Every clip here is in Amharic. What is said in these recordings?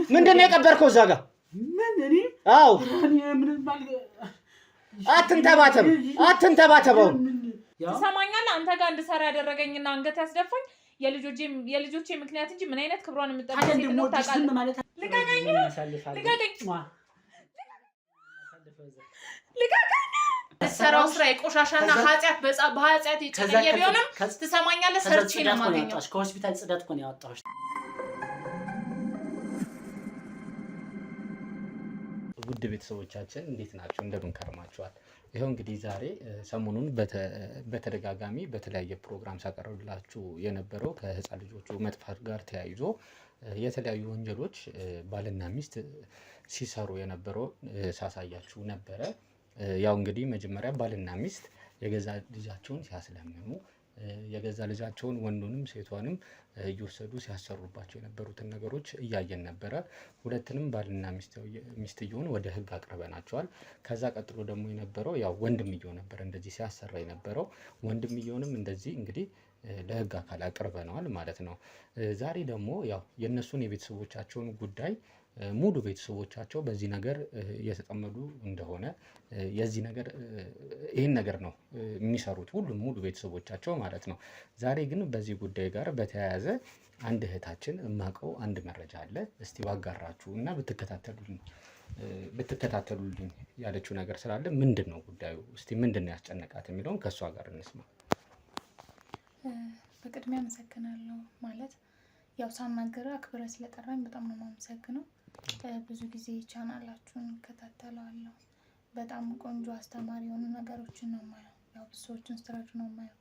ምንድነው የቀበርከው እዛ ጋር? ምን እኔ? አዎ እኔ ምን ማለት አትንተባተበው። ትሰማኛለህ? አንተ ጋር እንድሰራ ያደረገኝና አንገት ያስደፋኝ የልጆቼ ምክንያት እንጂ ምን አይነት ክብሯን የምጠብቀው እንደሞ ታቃለ ማለት ልቀቀኝ። ሰራው ስራ የቆሻሻና ኃጢያት በኃጢያት የጨቀየ ቢሆንም ትሰማኛለህ? ሰርቼ ነው ማገኘው። ከሆስፒታል ጽዳት እኮ ነው ያወጣሁሽ። ውድ ቤተሰቦቻችን እንዴት ናችሁ? እንደምን ከርማችኋል? ይሄው እንግዲህ ዛሬ ሰሞኑን በተደጋጋሚ በተለያየ ፕሮግራም ሳቀርብላችሁ የነበረው ከህፃን ልጆቹ መጥፋት ጋር ተያይዞ የተለያዩ ወንጀሎች ባልና ሚስት ሲሰሩ የነበረው ሳሳያችሁ ነበረ። ያው እንግዲህ መጀመሪያ ባልና ሚስት የገዛ ልጃቸውን ሲያስለምኑ የገዛ ልጃቸውን ወንዱንም ሴቷንም እየወሰዱ ሲያሰሩባቸው የነበሩትን ነገሮች እያየን ነበረ። ሁለቱንም ባልና ሚስትየውን ወደ ህግ አቅርበናቸዋል። ከዛ ቀጥሎ ደግሞ የነበረው ያው ወንድምየው ነበር እንደዚህ ሲያሰራ የነበረው። ወንድምየውንም እንደዚህ እንግዲህ ለህግ አካል አቅርበነዋል ማለት ነው። ዛሬ ደግሞ ያው የነሱን የቤተሰቦቻቸውን ጉዳይ ሙሉ ቤተሰቦቻቸው በዚህ ነገር እየተጠመዱ እንደሆነ የዚህ ነገር ይሄን ነገር ነው የሚሰሩት ሁሉም ሙሉ ቤተሰቦቻቸው ማለት ነው። ዛሬ ግን በዚህ ጉዳይ ጋር በተያያዘ አንድ እህታችን የማውቀው አንድ መረጃ አለ። እስቲ ባጋራችሁ እና ብትከታተሉልኝ ያለችው ነገር ስላለ ምንድነው ጉዳዩ? እስቲ ምንድነው ያስጨነቃት የሚለውን ከሷ ጋር እንስማ። በቅድሚያ አመሰግናለሁ። ማለት ያው ሳናገር አክብረህ ስለጠራኝ በጣም ነው የማመሰግነው። ብዙ ጊዜ ቻናላችሁን እከታተላለሁ። በጣም ቆንጆ አስተማሪ የሆኑ ነገሮችን ነው የማየው። ያው ብዙዎችን ስትረዱ ነው የማየው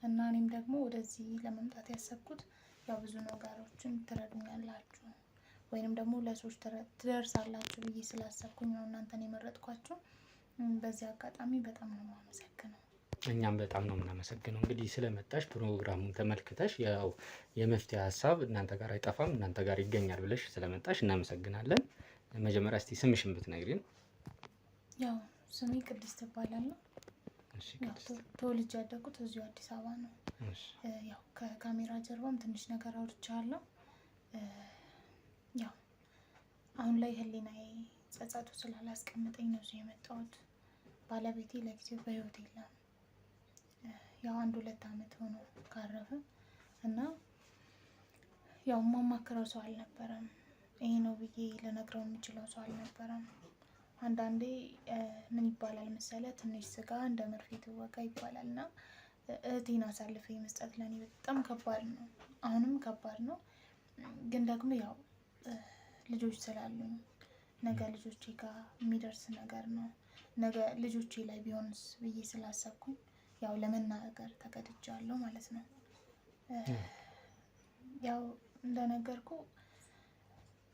እና እኔም ደግሞ ወደዚህ ለመምጣት ያሰብኩት ያው ብዙ ነገሮችን ትረዱኛላችሁ ወይንም ደግሞ ለሰዎች ትደርሳላችሁ ብዬ ስላሰብኩኝ ነው እናንተን የመረጥኳችሁ። በዚህ አጋጣሚ በጣም ነው የማመሰግነው። እኛም በጣም ነው የምናመሰግነው። እንግዲህ ስለመጣሽ ፕሮግራሙን ተመልክተሽ ያው የመፍትሄ ሀሳብ እናንተ ጋር አይጠፋም እናንተ ጋር ይገኛል ብለሽ ስለመጣሽ እናመሰግናለን። መጀመሪያ እስቲ ስምሽን ብትነግሪን። ያው ስሜ ቅድስት እባላለሁ። እሺ ተወልጄ ያደግኩት እዚሁ አዲስ አበባ ነው። ያው ከካሜራ ጀርባም ትንሽ ነገር አውርቻለሁ። ያው አሁን ላይ ህሊናዬ ጸጸቱ ስላላስቀመጠኝ ነው እዚህ የመጣሁት። ባለቤቴ ለጊዜው በህይወት የለም። ያው 1-2 አመት ሆኖ ካረፈ እና ያው ማማክረው ሰው አልነበረም። ይሄ ነው ብዬ ለነግረው የምችለው ሰው አልነበረም። አንዳንዴ ምን ይባላል መሰለ ትንሽ ስጋ እንደ መርፌ ትወጋ ይባላልና እህቴን አሳልፌ መስጠት ለኔ በጣም ከባድ ነው። አሁንም ከባድ ነው። ግን ደግሞ ያው ልጆች ስላሉኝ ነገ ልጆቼ ጋር የሚደርስ ነገር ነው። ነገ ልጆቼ ላይ ቢሆንስ ብዬ ስላሰብኩኝ ያው ለመናገር ተገድጃለሁ ማለት ነው። ያው እንደነገርኩ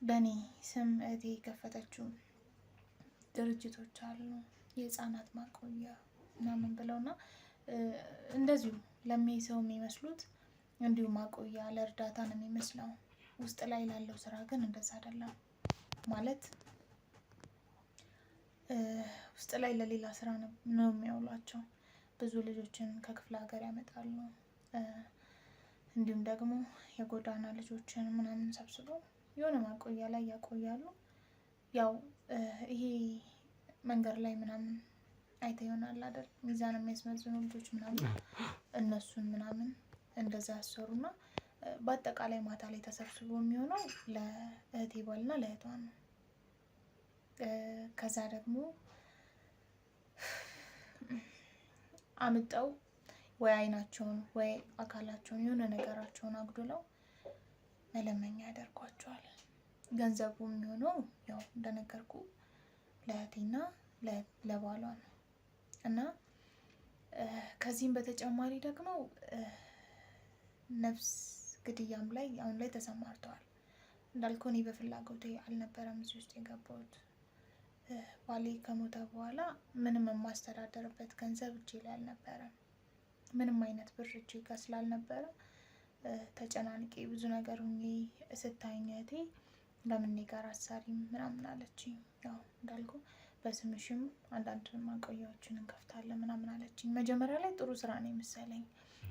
በኔ ስም እህቴ የከፈተችው ድርጅቶች አሉ የህፃናት ማቆያ ምናምን ብለውና እንደዚሁ ለሚሰው የሚመስሉት እንዲሁ ማቆያ ለእርዳታ ነው የሚመስለው። ውስጥ ላይ ላለው ስራ ግን እንደዛ አይደለም። ማለት ውስጥ ላይ ለሌላ ስራ ነው የሚያውሏቸው። ብዙ ልጆችን ከክፍለ ሀገር ያመጣሉ። እንዲሁም ደግሞ የጎዳና ልጆችን ምናምን ሰብስበው የሆነ ማቆያ ላይ ያቆያሉ። ያው ይሄ መንገድ ላይ ምናምን አይተ ይሆናል አይደል? ሚዛን የሚያስመዝኑ ልጆች ምናምን እነሱን ምናምን እንደዛ ያሰሩና በአጠቃላይ ማታ ላይ ተሰብስቦ የሚሆነው ለእህቴ ባልና ለእህቷ ነው። ከዛ ደግሞ አምጠው ወይ አይናቸውን ወይ አካላቸውን የሆነ ነገራቸውን አጉድለው መለመኛ ያደርጓቸዋል። ገንዘቡ የሚሆነው ያው እንደነገርኩ ለእህቴና ለባሏ ነው እና ከዚህም በተጨማሪ ደግሞ ነፍስ ግድያም ላይ አሁን ላይ ተሰማርተዋል። እንዳልኩህ እኔ በፍላጎቴ አልነበረም እዚህ ውስጥ የገባሁት። ባሌ ከሞተ በኋላ ምንም የማስተዳደርበት ገንዘብ እጄ ላይ አልነበረም። ምንም አይነት ብር እጄ ጋር ስላልነበረ ተጨናንቄ ብዙ ነገር ሆኜ ስታይኝ እህቴ ለምን እኔ ጋር አሰሪም ምናምን አለችኝ። ያው እንዳልኩህ በስምሽም አንዳንድ ማቆያዎችን እንከፍታለን ምናምን አለችኝ። መጀመሪያ ላይ ጥሩ ስራ ነው የመሰለኝ።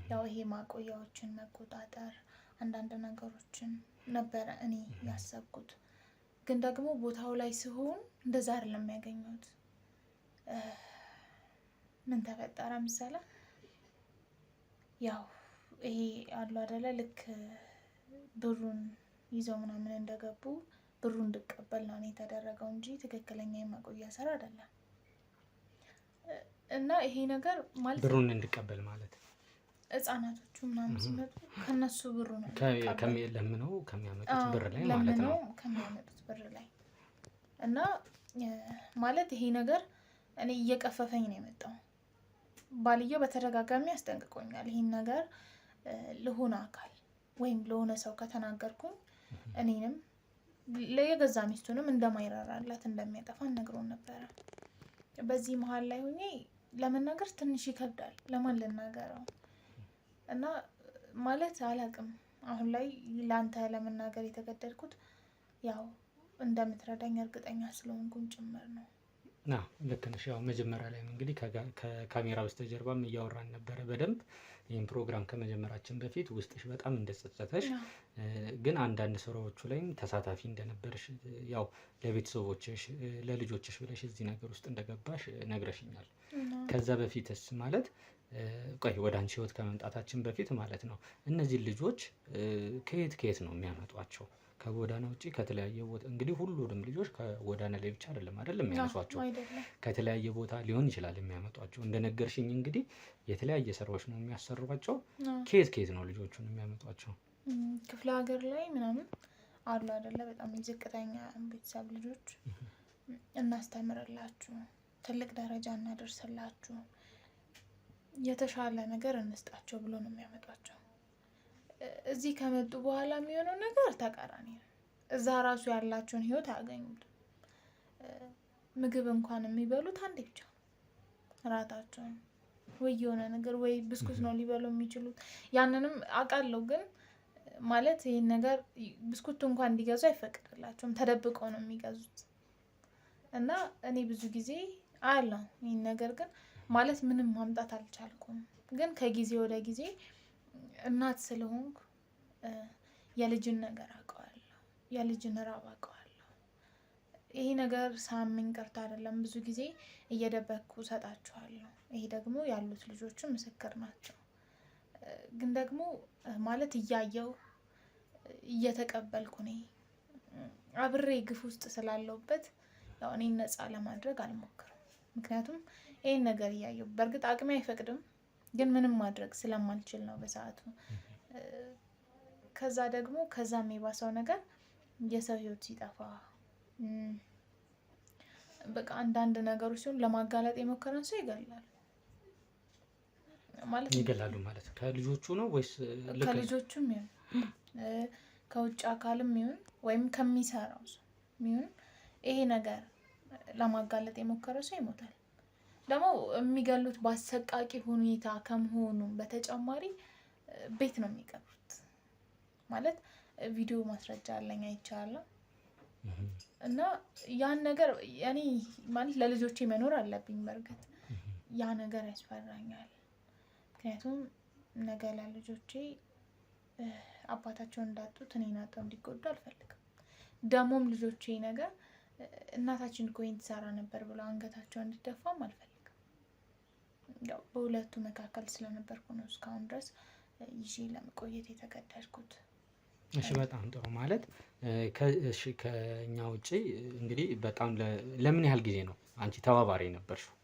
ያው ይሄ ማቆያዎችን መቆጣጠር አንዳንድ ነገሮችን ነበረ እኔ ያሰብኩት። ግን ደግሞ ቦታው ላይ ሲሆን እንደዛ አይደለም ያገኘሁት። ምን ተፈጠረ መሰለ? ያው ይሄ አሉ አይደለ ልክ ብሩን ይዘው ምናምን እንደገቡ ብሩን እንድቀበል ነው የተደረገው እንጂ ትክክለኛ የማቆያ ስራ አይደለም። እና ይሄ ነገር ማለት ብሩን እንድቀበል ማለት ህጻናቶቹ ምናምን ሲመጡ ከነሱ ብሩ ነው ለምነው ከሚያመጡት ብር ላይ ማለት ነው። ከሚያመጡት ብር ላይ እና ማለት ይሄ ነገር እኔ እየቀፈፈኝ ነው የመጣው። ባልየው በተደጋጋሚ አስጠንቅቆኛል። ይሄን ነገር ለሆነ አካል ወይም ለሆነ ሰው ከተናገርኩኝ እኔንም ለየገዛ ሚስቱንም እንደማይራራላት እንደሚያጠፋን ነግሮን ነበረ። በዚህ መሀል ላይ ሆኜ ለመናገር ትንሽ ይከብዳል። ለማን ልናገረው? እና ማለት አላውቅም። አሁን ላይ ላንተ ለመናገር የተገደድኩት ያው እንደምትረዳኝ እርግጠኛ ስለሆንኩኝ ጭምር ነው። ልክ ነሽ። ያው መጀመሪያ ላይ እንግዲህ ከካሜራ በስተጀርባም እያወራን ነበረ በደንብ ይህን ፕሮግራም ከመጀመራችን በፊት ውስጥሽ በጣም እንደጸጸተሽ፣ ግን አንዳንድ ስራዎቹ ላይም ተሳታፊ እንደነበርሽ ያው ለቤተሰቦችሽ ለልጆችሽ ብለሽ እዚህ ነገር ውስጥ እንደገባሽ ነግረሽኛል። ከዛ በፊትስ ማለት ቆይ ወደ አንቺ ህይወት ከመምጣታችን በፊት ማለት ነው እነዚህ ልጆች ከየት ነው የሚያመጧቸው? ከጎዳና ውጪ ከተለያየ ቦታ እንግዲህ ሁሉንም ልጆች ከጎዳና ላይ ብቻ አይደለም የሚያነሷቸው፣ ከተለያየ ቦታ ሊሆን ይችላል የሚያመጧቸው። እንደነገርሽኝ እንግዲህ የተለያየ ስራዎች ነው የሚያሰሯቸው። ከየት ነው ልጆቹን የሚያመጧቸው? ክፍለ ሀገር ላይ ምናምን አሉ አይደለ? በጣም የዝቅተኛ ቤተሰብ ልጆች እናስተምርላችሁ፣ ትልቅ ደረጃ እናደርስላችሁ፣ የተሻለ ነገር እንስጣቸው ብሎ ነው የሚያመጧቸው። እዚህ ከመጡ በኋላ የሚሆነው ነገር ተቃራኒ ነው። እዛ ራሱ ያላቸውን ህይወት አያገኙትም። ምግብ እንኳን የሚበሉት አንዴ ብቻ እራታቸውን ወይ የሆነ ነገር ወይ ብስኩት ነው ሊበሉ የሚችሉት። ያንንም አውቃለሁ፣ ግን ማለት ይህን ነገር ብስኩት እንኳን እንዲገዙ አይፈቅድላቸውም። ተደብቀው ነው የሚገዙት። እና እኔ ብዙ ጊዜ አያለሁ ይህን ነገር፣ ግን ማለት ምንም ማምጣት አልቻልኩም። ግን ከጊዜ ወደ ጊዜ እናት ስለሆንኩ የልጅን ነገር አውቀዋለሁ፣ የልጅን ራብ አውቀዋለሁ። ይሄ ነገር ሳምኝ ቀርቶ አይደለም፣ ብዙ ጊዜ እየደበቅኩ ሰጣችኋለሁ። ይሄ ደግሞ ያሉት ልጆቹ ምስክር ናቸው። ግን ደግሞ ማለት እያየው እየተቀበልኩ ነኝ። አብሬ ግፍ ውስጥ ስላለሁበት ያው እኔን ነፃ ለማድረግ አልሞክርም። ምክንያቱም ይሄን ነገር እያየው በእርግጥ አቅሜ አይፈቅድም፣ ግን ምንም ማድረግ ስለማልችል ነው በሰዓቱ። ከዛ ደግሞ ከዛም የባሰው ነገር የሰው ህይወት ሲጠፋ በቃ አንዳንድ ነገሮች ሲሆን ለማጋለጥ የሞከረን ሰው ይገላል ማለት ይገላሉ ማለት ከልጆቹ ነው ወይስ ከልጆቹም ይሁን ከውጭ አካልም ይሁን ወይም ከሚሰራው ሰው ይሁን ይሄ ነገር ለማጋለጥ የሞከረ ሰው ይሞታል። ደግሞ የሚገሉት በአሰቃቂ ሁኔታ ከመሆኑ በተጨማሪ ቤት ነው የሚቀብሩት። ማለት ቪዲዮ ማስረጃ አለኝ አይቻለሁ። እና ያን ነገር እኔ ማለት ለልጆቼ መኖር አለብኝ። በእርግጥ ያ ነገር ያስፈራኛል። ምክንያቱም ነገ ለልጆቼ አባታቸውን እንዳጡት እኔን አጥተው እንዲጎዱ አልፈልግም። ደግሞም ልጆቼ ነገር እናታችን እኮ ይሄን ትሰራ ነበር ብለው አንገታቸውን እንዲደፋም አልፈልግም። ያው በሁለቱ መካከል ስለነበርኩ ነው እስካሁን ድረስ ይዤ ለመቆየት የተገደድኩት። እሺ በጣም ጥሩ። ማለት ከኛ ውጪ እንግዲህ በጣም ለምን ያህል ጊዜ ነው አንቺ ተባባሪ ነበርሽው?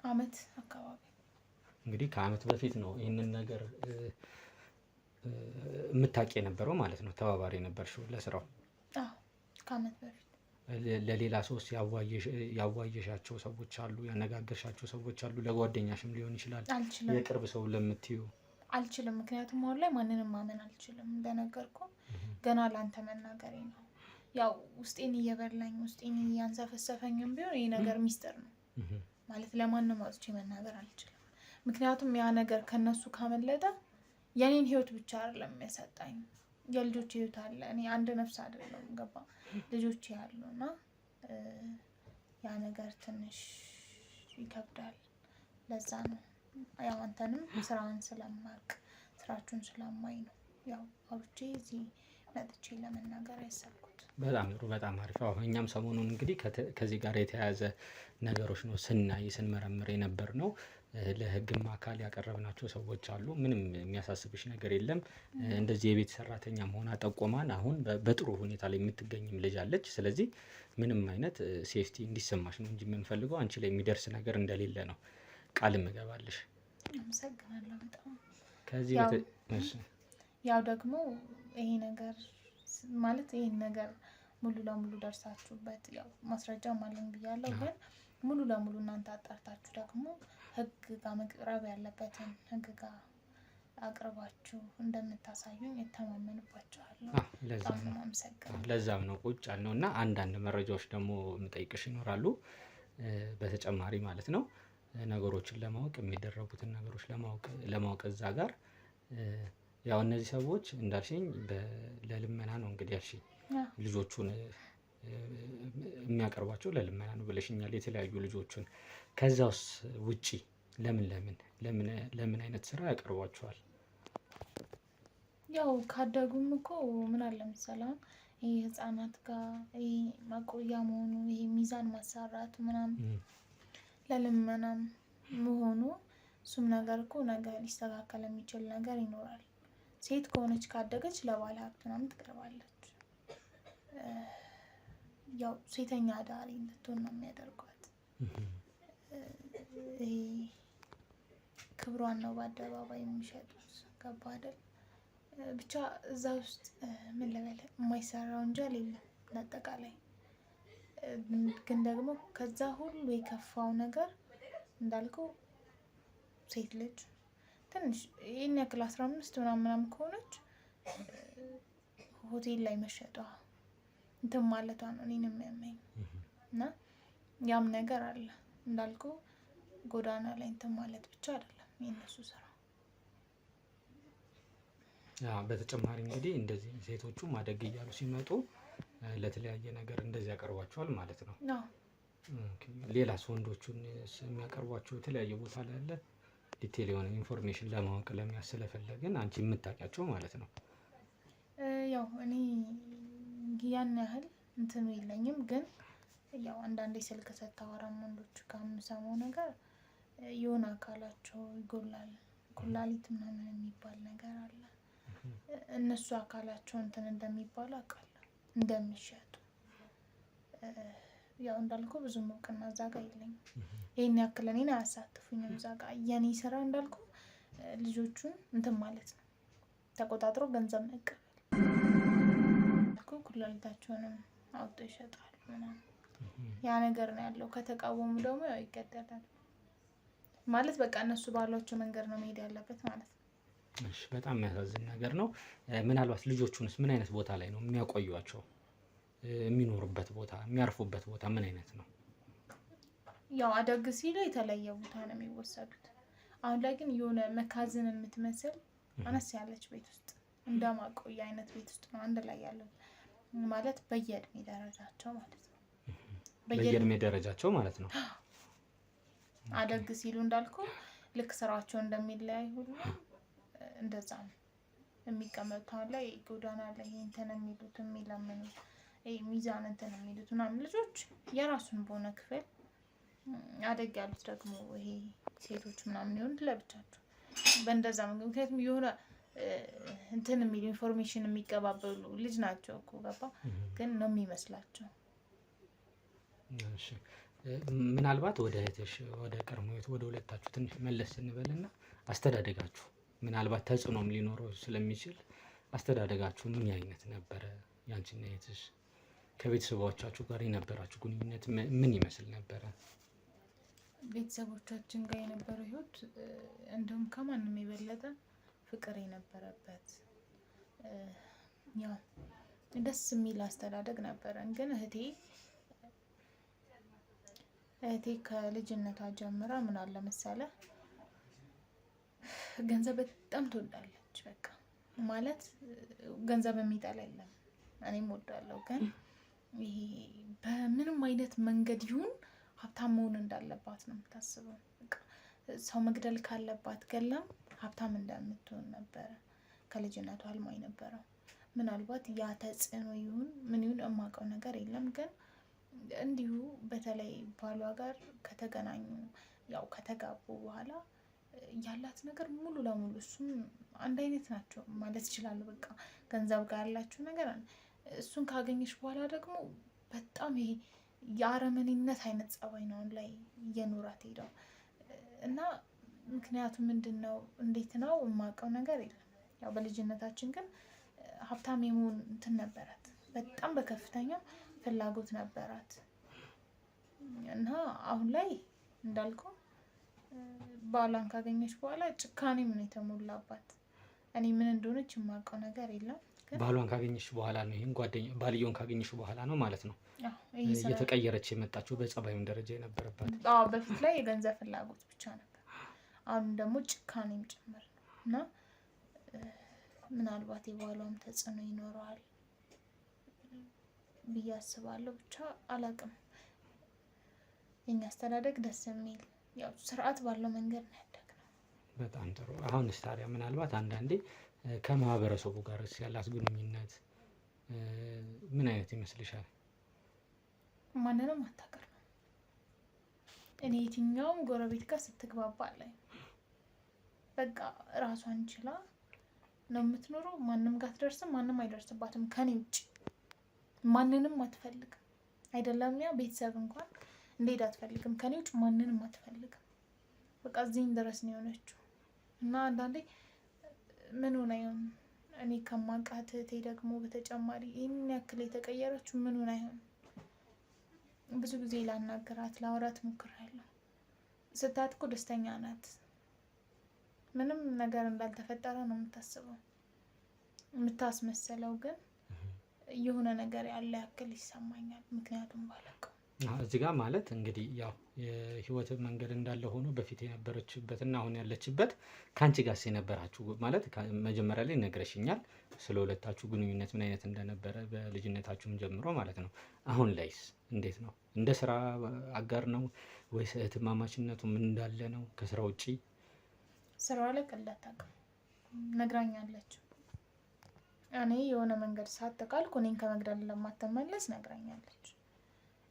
አመት አካባቢ። እንግዲህ ከአመት በፊት ነው ይህንን ነገር የምታውቂ የነበረው ማለት ነው። ተባባሪ ነበርሽው ለስራው? አዎ ከአመት በፊት። ለሌላ ሰውስ ያዋየሻቸው ሰዎች አሉ? ያነጋገርሻቸው ሰዎች አሉ? ለጓደኛሽም ሊሆን ይችላል፣ የቅርብ ሰው ለምትዩ? አልችልም። ምክንያቱም አሁን ላይ ማንንም ማመን አልችልም። እንደነገርኩ ገና ላንተ መናገሬ ነው። ያው ውስጤን እየበላኝ ውስጤን እያንሰፈሰፈኝም ቢሆን ይህ ነገር ሚስጥር ነው ማለት ለማንም አውጥቼ መናገር አልችልም። ምክንያቱም ያ ነገር ከነሱ ካመለጠ የኔን ህይወት ብቻ አይደለም የሚያሳጣኝ፣ የልጆች ህይወት አለ። እኔ አንድ ነፍስ አይደለም ገባ ልጆች ያሉና ያ ነገር ትንሽ ይከብዳል። ለዛ ነው ያው አንተንም ስራውን ስለማቅ ስራችሁን ስለማይ ነው ያው አውርቼ እዚህ መጥቼ ለመናገር ያሰብኩት። በጣም ጥሩ፣ በጣም አሪፍ። አዎ እኛም ሰሞኑን እንግዲህ ከዚህ ጋር የተያያዘ ነገሮች ነው ስንመረምር የነበር ነው። ለህግም አካል ያቀረብናቸው ሰዎች አሉ። ምንም የሚያሳስብሽ ነገር የለም። እንደዚህ የቤት ሰራተኛ መሆኗ ጠቆማን። አሁን በጥሩ ሁኔታ ላይ የምትገኝም ልጅ አለች። ስለዚህ ምንም አይነት ሴፍቲ እንዲሰማሽ ነው እንጂ የምንፈልገው አንቺ ላይ የሚደርስ ነገር እንደሌለ ነው ቃል እገባልሽ። አመሰግናለሁ በጣም። ከዚህ ያው ደግሞ ይሄ ነገር ማለት ይሄን ነገር ሙሉ ለሙሉ ደርሳችሁበት ያው ማስረጃም አለኝ ብያለሁ፣ ግን ሙሉ ለሙሉ እናንተ አጣርታችሁ ደግሞ ህግ ጋር መቅረብ ያለበትን ህግ ጋር አቅርባችሁ እንደምታሳዩኝ እተማመንባችኋለሁ። በጣም ነው የማመሰግነው። ለዛም ነው ቁጭ ያልነው እና አንዳንድ መረጃዎች ደግሞ የምጠይቅሽ ይኖራሉ በተጨማሪ ማለት ነው። ነገሮችን ለማወቅ የሚደረጉትን ነገሮች ለማወቅ እዛ ጋር ያው እነዚህ ሰዎች እንዳልሽኝ ለልመና ነው እንግዲህ ያልሽኝ ልጆቹን የሚያቀርቧቸው ለልመና ነው ብለሽኛል። የተለያዩ ልጆቹን ከዛውስ ውጪ ለምን አይነት ስራ ያቀርቧቸዋል? ያው ካደጉም እኮ ምን አለ መሰለህ ይሄ ህፃናት ጋር ይሄ ማቆያ መሆኑ ይሄ ሚዛን ማሰራት ምናምን ለልመናም መሆኑ እሱም ነገር እኮ ነገር ሊስተካከል የሚችል ነገር ይኖራል። ሴት ከሆነች ካደገች ለባለ ሀብት ምናምን ትቀርባለች። ያው ሴተኛ አዳሪ እንድትሆን ነው የሚያደርጓት። ክብሯን ነው በአደባባይ የሚሸጡት። ገባ አይደል? ብቻ እዛ ውስጥ ምን ልበል የማይሰራ ወንጀል የለም ለአጠቃላይ። ግን ደግሞ ከዛ ሁሉ የከፋው ነገር እንዳልከው ሴት ልጅ ትንሽ ይህን ያክል 15 ምናምን ከሆነች ሆቴል ላይ መሸጧ እንትን ማለቷ ነው እኔን የሚያመኝ እና ያም ነገር አለ እንዳልከው ጎዳና ላይ እንትን ማለት ብቻ አይደለም የእነሱ ስራ። በተጨማሪ እንግዲህ እንደዚህ ሴቶቹ ማደግ እያሉ ሲመጡ ለተለያየ ነገር እንደዚህ ያቀርቧቸዋል ማለት ነው። ሌላስ ወንዶቹን የሚያቀርቧቸው የተለያየ ቦታ ላይ አለ? ዲቴል የሆነ ኢንፎርሜሽን ለማወቅ ስለፈለግን አንቺ የምታውቂያቸው ማለት ነው። ያው እኔ ያን ያህል እንትኑ የለኝም፣ ግን ያው አንዳንዴ ስልክ ስታወራም ወንዶች ጋር የምሰማው ነገር የሆነ አካላቸው ይጎላል፣ ኩላሊት ምናምን የሚባል ነገር አለ። እነሱ አካላቸው እንትን እንደሚባል አውቃለሁ እንደሚሸጡ። ያው እንዳልኩ ብዙም እውቅና እዛ ጋር የለኝም። ይሄን ያክል እኔን አያሳትፉኝም። እዛ ጋር የኔ ስራ እንዳልኩ ልጆቹን እንትን ማለት ነው፣ ተቆጣጥሮ ገንዘብ መቀበል። ኩላሊታቸውንም አውጥተው ይሸጣሉ ምናምን ያ ነገር ነው ያለው። ከተቃወሙ ደግሞ ያው ይገደላል ማለት በቃ እነሱ ባሏቸው መንገድ ነው መሄድ ያለበት ማለት ነው። እሺ፣ በጣም የሚያሳዝን ነገር ነው። ምናልባት ልጆቹንስ ምን አይነት ቦታ ላይ ነው የሚያቆዩቸው? የሚኖሩበት ቦታ የሚያርፉበት ቦታ ምን አይነት ነው? ያው አደግ ሲሉ የተለየ ቦታ ነው የሚወሰዱት። አሁን ላይ ግን የሆነ መካዝን የምትመስል አነስ ያለች ቤት ውስጥ እንደ ማቆያ አይነት ቤት ውስጥ ነው አንድ ላይ ያለው ማለት በየእድሜ ደረጃቸው ማለት ነው። በየእድሜ ደረጃቸው ማለት ነው። አደግ ሲሉ እንዳልኩ ልክ ስራቸው እንደሚለያይ ሁሉ እንደዛ ነው የሚቀመጡት። አሁን ላይ ጎዳና ላይ እንትን የሚሉት የሚለምኑት ሚዛን እንትን የሚሉት ምናምን ልጆች የራሱን በሆነ ክፍል፣ አደግ ያሉት ደግሞ ይሄ ሴቶች ምናምን የሆኑት ለብቻቸው በእንደዛ ምክንያቱም የሆነ እንትን የሚሉ ኢንፎርሜሽን የሚቀባበሉ ልጅ ናቸው እኮ ገባ፣ ግን ነው የሚመስላቸው። እሺ፣ ምናልባት ወደ እህትሽ ወደ ቀድሞ ህይወት ወደ ሁለታችሁ ትንሽ መለስ ስንበልና አስተዳደጋችሁ ምናልባት ተጽዕኖም ሊኖረው ስለሚችል አስተዳደጋችሁ ምን አይነት ነበረ? ያንቺና እህትሽ ከቤተሰቦቻችሁ ጋር የነበራችሁ ግንኙነት ምን ይመስል ነበረ? ቤተሰቦቻችን ጋር የነበረው ህይወት እንደውም ከማንም የበለጠ ፍቅር የነበረበት ያው ደስ የሚል አስተዳደግ ነበረን። ግን እህቴ ከልጅነቷ ጀምራ ምን አለ መሰለህ ገንዘብ በጣም ትወዳለች። በቃ ማለት ገንዘብ የሚጠላ የለም። እኔም እወዳለሁ፣ ግን ይሄ በምንም አይነት መንገድ ይሁን ሀብታም መሆን እንዳለባት ነው የምታስበው። በቃ ሰው መግደል ካለባት ገላም ሀብታም እንደምትሆን ነበረ ከልጅነቷ ህልሟ የነበረው። ምናልባት ያ ተጽዕኖ ይሁን ምን ይሁን የማውቀው ነገር የለም። ግን እንዲሁ በተለይ ባሏ ጋር ከተገናኙ ያው ከተጋቡ በኋላ ያላት ነገር ሙሉ ለሙሉ እሱም አንድ አይነት ናቸው ማለት ይችላሉ። በቃ ገንዘብ ጋር ያላችሁ ነገር እሱን ካገኘሽ በኋላ ደግሞ በጣም ይሄ የአረመኔነት አይነት ጸባይ ነው ላይ እየኖራት ሄደው እና ምክንያቱ ምንድን ነው እንዴት ነው የማውቀው ነገር የለም። ያው በልጅነታችን ግን ሀብታም የመሆን እንትን ነበራት፣ በጣም በከፍተኛው ፍላጎት ነበራት እና አሁን ላይ እንዳልከው ባሏን ካገኘች በኋላ ጭካኔም ነው የተሞላባት። እኔ ምን እንደሆነች የማውቀው ነገር የለም። ባሏን ካገኘች በኋላ ነው ይሄን ባልየውን ካገኘች በኋላ ነው ማለት ነው እየተቀየረች የመጣችው በጸባዩም ደረጃ የነበረባት። በፊት ላይ የገንዘብ ፍላጎት ብቻ ነበር፣ አሁን ደግሞ ጭካኔም ጭምር ነው እና ምናልባት የባሏም ተጽዕኖ ይኖረዋል ብዬ አስባለሁ። ብቻ አላውቅም። የኛ አስተዳደግ ደስ የሚል ያው ስርዓት ባለው መንገድ ነው ያደግነው። በጣም ጥሩ። አሁንስ ታዲያ ምናልባት አንዳንዴ ከማህበረሰቡ ጋር ያላት ግንኙነት ምን አይነት ይመስልሻል? ማንንም አታውቅም። እኔ የትኛውም ጎረቤት ጋር ስትግባባ ላይ በቃ ራሷን ችላ ነው የምትኖረው። ማንም ጋር አትደርስም፣ ማንም አይደርስባትም ከኔ ውጭ። ማንንም አትፈልግም። አይደለም ያ ቤተሰብ እንኳን እንዴት አትፈልግም፣ ከኔ ውጭ ማንንም አትፈልግም። በቃ እዚህም ድረስ ነው የሆነችው እና አንዳንዴ ምን ሆነ ይሆን እኔ ከማውቃት እህቴ ደግሞ በተጨማሪ ይህን ያክል የተቀየረችው ምን ሆነ ይሆን? ብዙ ጊዜ ላናገራት ላወራት ሞክሬያለሁ። ስታት እኮ ደስተኛ ናት። ምንም ነገር እንዳልተፈጠረ ነው የምታስበው የምታስመሰለው፣ ግን የሆነ ነገር ያለ ያክል ይሰማኛል። ምክንያቱም ባለቀው እዚህ ጋር ማለት እንግዲህ ያው የህይወት መንገድ እንዳለ ሆኖ በፊት የነበረችበት እና አሁን ያለችበት ከአንቺ ጋር የነበራችሁ ማለት መጀመሪያ ላይ ነግረሽኛል ስለ ሁለታችሁ ግንኙነት ምን አይነት እንደነበረ በልጅነታችሁም ጀምሮ ማለት ነው። አሁን ላይስ እንዴት ነው? እንደ ስራ አጋር ነው ወይስ እህትማማችነቱ ምን እንዳለ ነው? ከስራ ውጪ ስራዋ ላይ ቀልድ አታውቅም። ነግራኛለች። እኔ የሆነ መንገድ ሳትቃልኩ እኔን ከመግደል ለማትመለስ ነግራኛለች።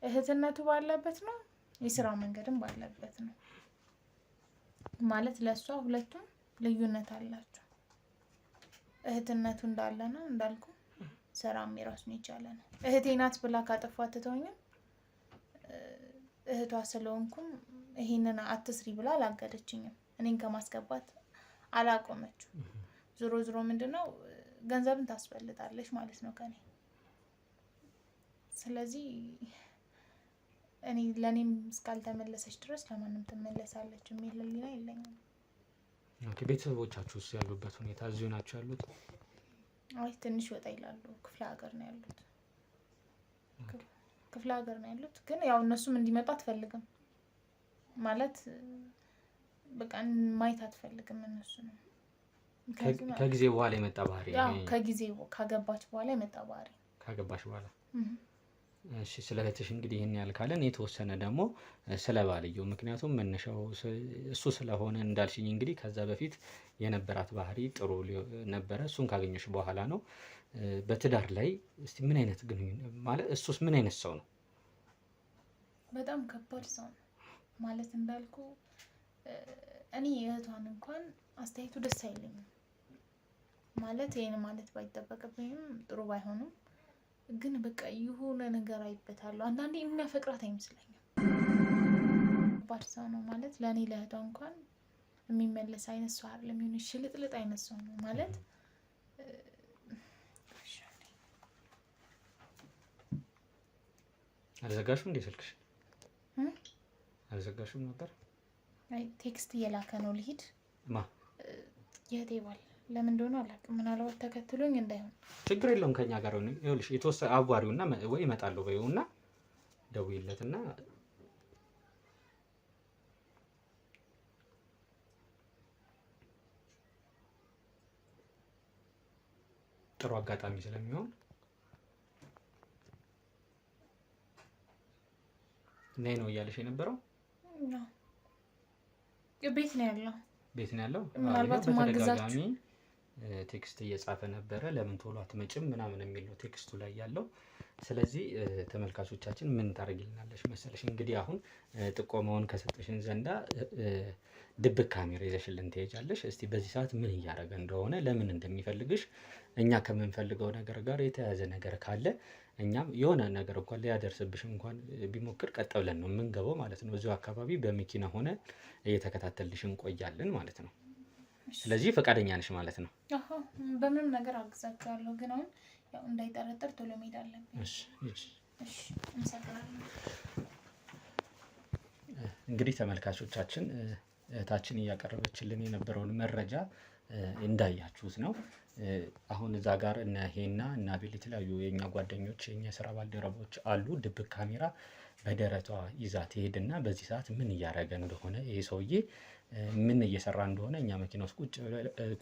እህትነቱ ባለበት ነው፣ የስራ መንገድም ባለበት ነው። ማለት ለእሷ ሁለቱም ልዩነት አላቸው። እህትነቱ እንዳለ ነው እንዳልኩ፣ ስራም የራሱን የቻለ ነው። እህቴ ናት ብላ ካጠፋት ትተውኝም እህቷ ስለሆንኩም ይሄንን አትስሪ ብላ አላገደችኝም። እኔን ከማስገባት አላቆመችው። ዞሮ ዞሮ ምንድነው ገንዘብን ታስበልጣለች ማለት ነው ከኔ። ስለዚህ እኔ ለኔም እስካልተመለሰች ድረስ ለማንም ትመለሳለች የሚል ህሊና የለኝም። ኦኬ። ቤተሰቦቻችሁስ ያሉበት ሁኔታ እዚሁ ናቸው ያሉት? አይ ትንሽ ወጣ ይላሉ። ክፍለ ሀገር ነው ያሉት። ክፍለ ሀገር ነው ያሉት። ግን ያው እነሱም እንዲመጣ አትፈልግም ማለት በቃ ማየት አትፈልግም እነሱ ነው። ከጊዜ በኋላ የመጣ ባህሪ ያው ከጊዜ ካገባች በኋላ የመጣ ባህሪ ካገባች በኋላ። እሺ ስለ እህትሽ እንግዲህ ይሄን ያህል ካለን የተወሰነ ደግሞ ስለ ባልየው፣ ምክንያቱም መነሻው እሱ ስለሆነ እንዳልሽኝ እንግዲህ ከዛ በፊት የነበራት ባህሪ ጥሩ ነበረ። እሱን ካገኘሽ በኋላ ነው በትዳር ላይ እስቲ ምን አይነት ግንኙነት ማለት እሱስ ምን አይነት ሰው ነው? በጣም ከባድ ሰው ነው ማለት እንዳልኩ እኔ እህቷን እንኳን አስተያየቱ ደስ አይለኝም ማለት ይሄን ማለት ባይጠበቅብኝም ጥሩ ባይሆንም ግን በቃ የሆነ ነገር አይበታለሁ። አንዳንዴ የሚያፈቅራት አይመስለኝም። ከባድ ሰው ነው ማለት ለእኔ ለእህቷ እንኳን የሚመለስ አይነት ሰው አይደለም። የሆነ ሽልጥልጥ አይነት ሰው ነው ማለት አልዘጋሽም እንዴ ስልክሽ? አልዘጋሽም ነበር? አይ ቴክስት እየላከ ነው። ልሂድ ማ የእህቴ ባል ለምን እንደሆነ አላውቅም። ምናልባት ተከትሎኝ እንዳይሆን። ችግር የለውም ከኛ ጋር ነው። ይኸውልሽ የተወሰነ አዋሪውና ወይ እመጣለሁ በይውና ደውይለትና ጥሩ አጋጣሚ ስለሚሆን ነይ ነው እያለሽ የነበረው። ቤት ነው ያለው። ቤት ነው ያለው። ምናልባት ማግዛችሁ ቴክስት እየጻፈ ነበረ። ለምን ቶሎ አትመጭም ምናምን የሚል ነው ቴክስቱ ላይ ያለው። ስለዚህ ተመልካቾቻችን ምን ታደርጊልናለሽ መሰለሽ? እንግዲህ አሁን ጥቆማውን ከሰጠሽን ዘንዳ ድብቅ ካሜራ ይዘሽልን ትሄጃለሽ። እስቲ በዚህ ሰዓት ምን እያደረገ እንደሆነ ለምን እንደሚፈልግሽ እኛ ከምንፈልገው ነገር ጋር የተያያዘ ነገር ካለ እኛም የሆነ ነገር እንኳን ሊያደርስብሽ እንኳን ቢሞክር ቀጥ ብለን ነው የምንገባው ማለት ነው። እዚሁ አካባቢ በመኪና ሆነ እየተከታተልሽ እንቆያለን ማለት ነው። ስለዚህ ፈቃደኛ ነሽ ማለት ነው? አዎ በምንም ነገር አግዛቸዋለሁ፣ ግን አሁን ያው እንዳይጠረጠር ቶሎ መሄድ አለብኝ። እሺ እሺ እንሰራለን። እንግዲህ ተመልካቾቻችን እህታችን እያቀረበችልን የነበረውን መረጃ እንዳያችሁት ነው። አሁን እዛ ጋር እነ ሄና እና አቤል የተለያዩ የኛ ጓደኞች የኛ ስራ ባልደረቦች አሉ። ድብቅ ካሜራ በደረቷ ይዛ ትሄድና በዚህ ሰዓት ምን እያደረገ እንደሆነ ይሄ ሰውዬ ምን እየሰራ እንደሆነ እኛ መኪና ውስጥ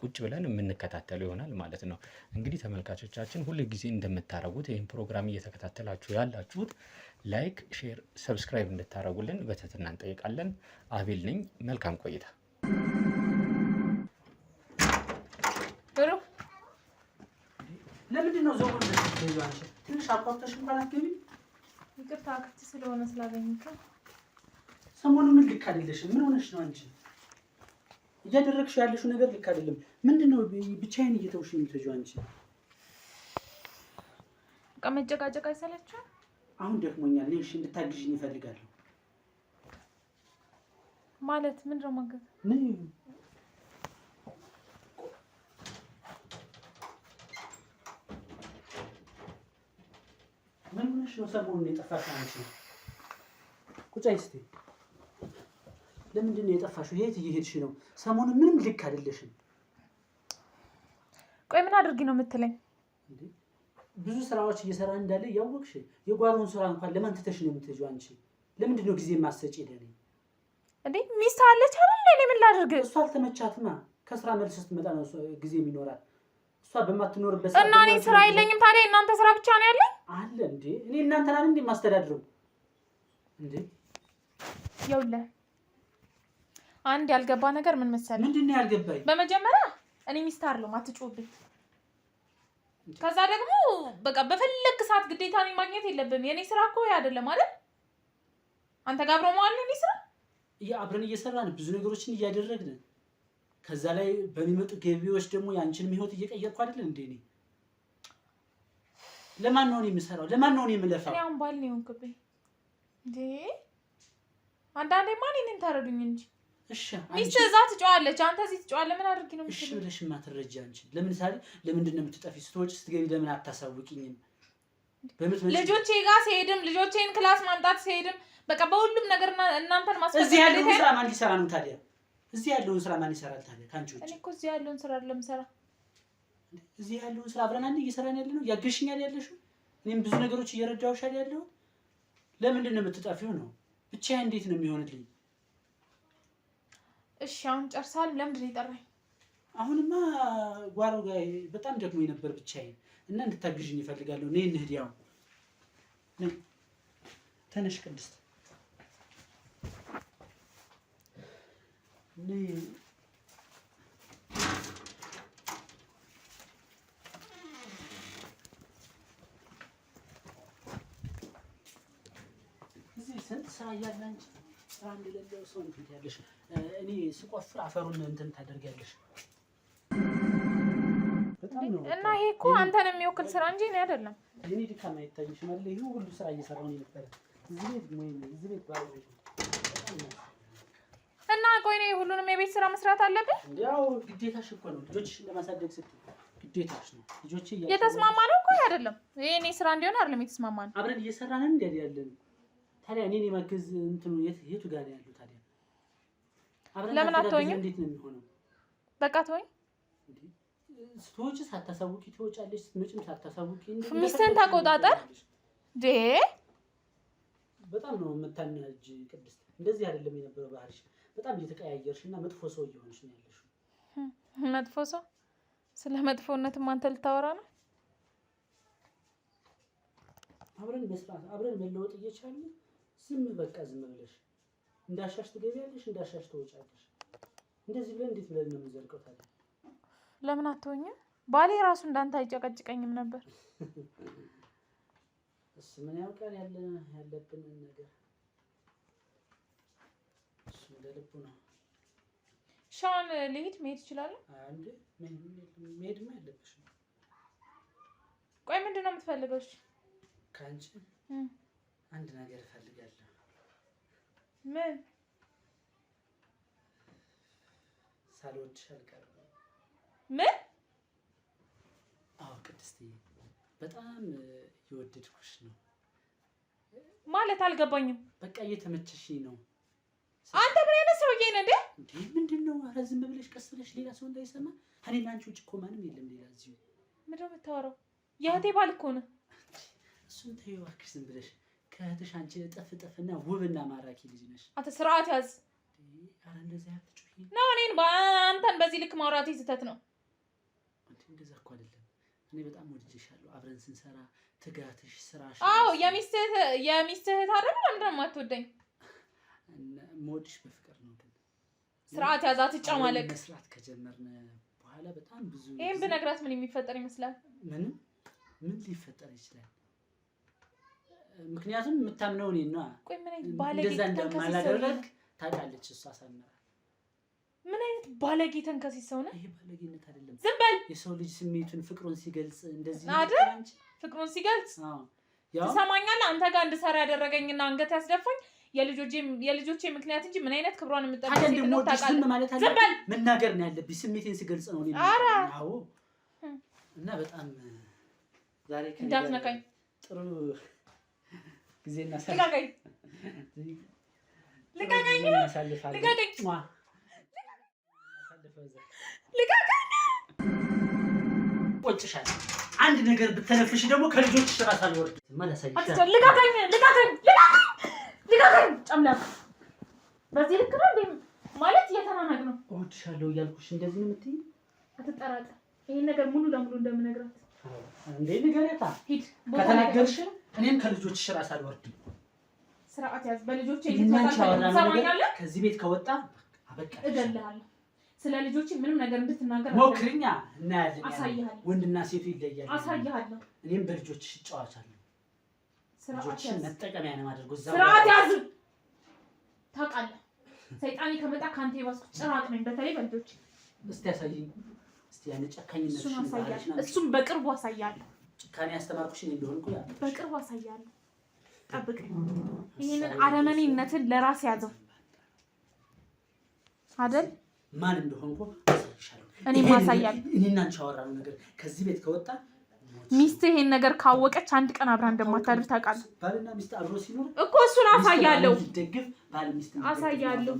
ቁጭ ብለን የምንከታተለው ይሆናል ማለት ነው። እንግዲህ ተመልካቾቻችን ሁሉ ጊዜ እንደምታረጉት ይህን ፕሮግራም እየተከታተላችሁ ያላችሁት ላይክ፣ ሼር፣ ሰብስክራይብ እንድታረጉልን በትህትና እንጠይቃለን። አቤል ነኝ። መልካም ቆይታ። ለምንድን ነው ዘውር እንደዚህ ትንሽ አቋርጠሽ እንኳን አትገቢ? ይቅርታ ክፍት ስለሆነ ስላገኘሁት። ሰሞኑን ምን ልክ አይደለሽም? ምን ሆነሽ ነው አንቺ? እያደረግሽ ያለሽው ነገር ልክ አይደለም። ምንድነው ብቻዬን እየተውሽ የምትሄጂው አንቺ? በቃ መጨቃጨቅ አይሰለችም? አሁን ደክሞኛል። እሺ እንድታግዥኝ እፈልጋለሁ። ማለት ምንድነው ማገዝ? ምን ሆነሽ ነው ሰሞኑን የጠፋሽ አንቺ? ቁጭ በይ እስኪ። ለምንድን ነው የጠፋሽው? የት እየሄድሽ ነው? ሰሞኑን ምንም ልክ አይደለሽም። ቆይ ምን አድርጊ ነው የምትለኝ? ብዙ ስራዎች እየሰራ እንዳለ ያወቅሽ የጓሮውን ስራ እንኳን ለማን ትተሽ ነው የምትሄጂው አንቺ? ለምንድን ነው ጊዜ ማሰጪ ለኔ? እንዴ ሚስት አለች አይደል? እኔ ምን ላድርግ? እሷ አልተመቻትማ። ከስራ መልስ ስትመጣ ነው ጊዜ የሚኖራት። እሷ በማትኖርበት እና እኔ ስራ የለኝም ታዲያ? እናንተ ስራ ብቻ ነው ያለኝ? አለ እንዴ? እኔ እናንተን አይደል እንዴ ማስተዳድረው እንዴ? ይኸውልህ አንድ ያልገባ ነገር ምን መሰለህ? ምንድን ነው ያልገባኝ? በመጀመሪያ እኔ ሚስት አይደለሁም፣ አትጮህብኝ። ከዛ ደግሞ በቃ በፈለክ ሰዓት ግዴታ እኔን ማግኘት የለብህም። የኔ ስራ እኮ አይደለም ማለት አንተ ጋር አብሮ መዋል ነው የኔ ስራ። አብረን እየሰራን ብዙ ነገሮችን እያደረግን ከዛ ላይ በሚመጡ ገቢዎች ደግሞ ያንቺንም ህይወት እየቀየርኩ አይደል እንዴ? እኔ ለማን ነው የምሰራው? ለማን ነው የምለፋው? እኔ አሁን ባል ነው የሆንክብኝ እንዴ? አንዳንዴ ማን እኔን ታረዱኝ እንጂ። እሺ ሚስት እዛ ትጮዋለች፣ አንተ እዚህ ትጮዋለህ። ምን አድርጊ ነው የምትለው? እሺ ብለሽ ማትረጂ አንቺ ለምሳሌ ለምንድን ነው የምትጠፊ? ስትወጪ ስትገቢ ለምን አታሳውቂኝም? ልጆቼ ጋር ሲሄድም ልጆቼን ክላስ ማምጣት ሲሄድም በቃ በሁሉም ነገር እናንተን ማስፈጸም። እዚህ ያለውን ስራ ማን ሊሰራ ነው ታዲያ? እዚህ ያለውን ስራ ማን ይሰራል ታዲያ ካንቺ ውጪ? እኔ እኮ እዚህ ያለውን ስራ አይደለም ሰራ። እዚህ ያለውን ስራ አብረን አንድ እየሰራን ያለ ነው። ያገሽኛል ያለሽው እኔም ብዙ ነገሮች እየረዳሁሽ ያለው። ለምንድን ነው የምትጠፊው ነው? ብቻዬን እንዴት ነው የሚሆንልኝ? እሺ አሁን ጨርሳል። ለምንድን ነው የጠራኝ? አሁንማ ጓሮ ጋር በጣም ደክሞኝ ነበር ብቻዬን እና እንድታግዥኝ እፈልጋለሁ። ነይ እንሂድ። ያው ተነሽ ቅድስት ነይ። እዚህ ስንት ስራ እያለ አንቺ ስራ እንደሌለው ሰው እንትን ያለሽ። እኔ ስቆፍር አፈሩን እንትን ታደርጊያለሽ። በጣም ነው እና ይሄ እኮ አንተን የሚወክል ስራ እንጂ እኔ አይደለም። የኔ ድካም አይታይሽም አይደል? ይሄ ሁሉ ስራ እየሰራሁ ነው ነበር እዚህ ቤት እዚህ ቤት ባለቤት እና ቆይ ነው ሁሉንም የቤት ስራ መስራት አለብን? ያው ግዴታሽ እኮ ነው። ልጆችሽን ለማሳደግ ስትይ ግዴታሽ ነው። ልጆቼ የተስማማ ነው እኮ አይደለም። ይሄ እኔ ስራ እንዲሆን አይደለም የተስማማ ነው። አብረን እየሰራን እንዴ ያለን ታዲያ እኔን የማገዝ እንትኑ የቱ ጋር ነው ያለው ታዲያ? አብረን ለምን አትሆኝም? እንዴት ነው የሚሆነው? በቃ ተወኝ። ስትወጪ ሳታሳውቂ ትወጫለሽ፣ ስትመጪም ሳታሳውቂ ሚስትህን ተቆጣጠር ዴ በጣም ነው የምታናጅ ቅድስት። እንደዚህ አይደለም የነበረው ባህሪሽ። በጣም እየተቀያየርሽና መጥፎ ሰው እየሆንሽ ነው ያለሽው። መጥፎ ሰው? ስለ መጥፎነትም አንተ ልታወራ ነው? አብረን መስራት አብረን መለወጥ እየቻልን ዝም በቃ ዝም ብለሽ እንዳሻሽ ትገቢያለሽ፣ እንዳሻሽ ትወጫለሽ። እንደዚህ ብለን እንዴት ብለን ነው የምንዘልቀው ታዲያ? ለምን አትሆኝም? ባሌ ራሱ እንዳንተ አይጨቀጭቀኝም ነበር። እሱ ምን ያውቃል ያለብንን ነገር። እሱ እንደ ልቡ ነው። ሻን ልሂድ መሄድ እችላለሁ? አንዴ መሄድማ ያለብሽ። ቆይ ምንድን ነው የምትፈልገው? እሺ ከአንቺ አንድ ነገር እፈልጋለሁ። ምን? ሳልወድሽ አልቀርም። ምን? አዎ ቅድስትዬ፣ በጣም የወደድኩሽ ነው። ማለት አልገባኝም። በቃ እየተመቸሽኝ ነው። አንተ ምን አይነት ሰውዬ ነህ እንዴ? ምንድን ነው? ኧረ ዝም ብለሽ ቀስ ብለሽ፣ ሌላ ሰው እንዳይሰማ። እኔና አንቺ ውጭ እኮ ማንም የለም ሌላ እዚሁ። ምንድን ነው የምታወራው? የእህቴ ባል እኮ ነህ። እሱን ተይው እባክሽ፣ ዝም ብለሽ። ከእህትሽ አንቺ እጥፍና ውብና ማራኪ ልጅ ነሽ። አንተ ስርዓት ያዝ። ኧረ እንደዚህ አትጩሂ ነው። እኔን አንተን በዚህ ልክ ማውራቴ ስህተት ነው። እንደዛ እኮ አይደለም። እኔ በጣም ወድጄሻለሁ። አብረን ስንሰራ ትጋትሽ፣ ስራሽ። አዎ የሚስትህ አይደል? ለምንድን ነው የማትወደኝ? የምወድሽ በፍቅር ነው። ግን ስርዓት ያዝ፣ አትጨማለቅ። መስራት ከጀመርን በኋላ በጣም ብዙ ይሄን ብነግራት ምን የሚፈጠር ይመስላል? ምን ሊፈጠር ይችላል? ምክንያቱም የምታምነው እኔን ነው። ቆይ ምን አይነት ባለጌ እንደዛ እንደማላደርግ ታውቃለች እሷ ሳምራ። ምን አይነት ባለጌ ተንከሲስ ሰው ነህ? ይሄ ባለጌነት አይደለም። ዝም በል። የሰው ልጅ ስሜቱን ፍቅሩን ሲገልጽ እንደዚህ አይደል? ፍቅሩን ሲገልጽ ትሰማኛለህ? አንተ ጋር እንድሰራ ያደረገኝና አንገት ያስደፋኝ የልጆቼ ምክንያት እንጂ ምን አይነት ክብሯን የምጠብቅ ሴት ነው ታውቃለህ? ዝም በል። መናገር ነው ያለብኝ። ስሜቴን ሲገልጽ ነው። ኧረ አዎ። እና በጣም ዛሬ እንዳትነካኝ። ጥሩ ጊዜና ልቀቀኝ። ልቀቀኝ። ቆጭሻል። አንድ ነገር ብትነፍሽ ደግሞ ከልጆችሽ ራስ አልወርድ ማለት ጨምላቅ በዚህ ልክ ነው እንዴ? ማለት እየተናናቅ ነው። እወድሻለሁ እያልኩሽ እንደዚህ ነው የምትይኝ? አትጠራጠር። ይሄን ነገር ሙሉ ለሙሉ እንደምነግራት እንዴ ንገሪያታ። ሂድ። ከተናገርሽ እኔም ከልጆችሽ ራስ አልወርድም። ስርዓት ያዝ። በልጆቼ ትሰማኛለህ? ከዚህ ቤት ከወጣ አበቃ። እገልሃለሁ። ስለ ልጆቼ ምንም ነገር እንድትናገር ሞክሪኛ። እናያለን። አሳይሃለሁ። ወንድና ሴቱ ይለያል። አሳይሃለሁ። እኔም በልጆችሽ እጫወታለሁ። ልጆችሽን መጠቀሚያ ነው የማደርገው። ስርዓት ያዝ። ታውቃለህ፣ ሰይጣኔ ከመጣ ካንተ የባስኩ ጭራቅ ነኝ። በተለይ በልጆቼ። እስቲ ያሳይኝ። እስቲ ያን ጨካኝነትሽን አሳያለሁ። እሱም በቅርቡ አሳያለሁ። ጭካኔ ያስተማርኩሽ እኔ እንደሆንኩ ያ በቅርቡ አሳያለሁ። ጠብቀኝ። ይሄንን አረመኔነትን ለራስ ያዘው አይደል? ማን እንደሆንኩ አሳይሻለሁ። እኔ ማሳያለሁ። እኔና አንቺ አወራነው ነገር ከዚህ ቤት ከወጣ ሚስት ይሄን ነገር ካወቀች አንድ ቀን አብራ እንደማታድር ታውቃለህ። ባልና ሚስት አብሮ ሲኖር እኮ እሱን አሳያለሁ። ደግፍ ባል ሚስት አሳያለሁ።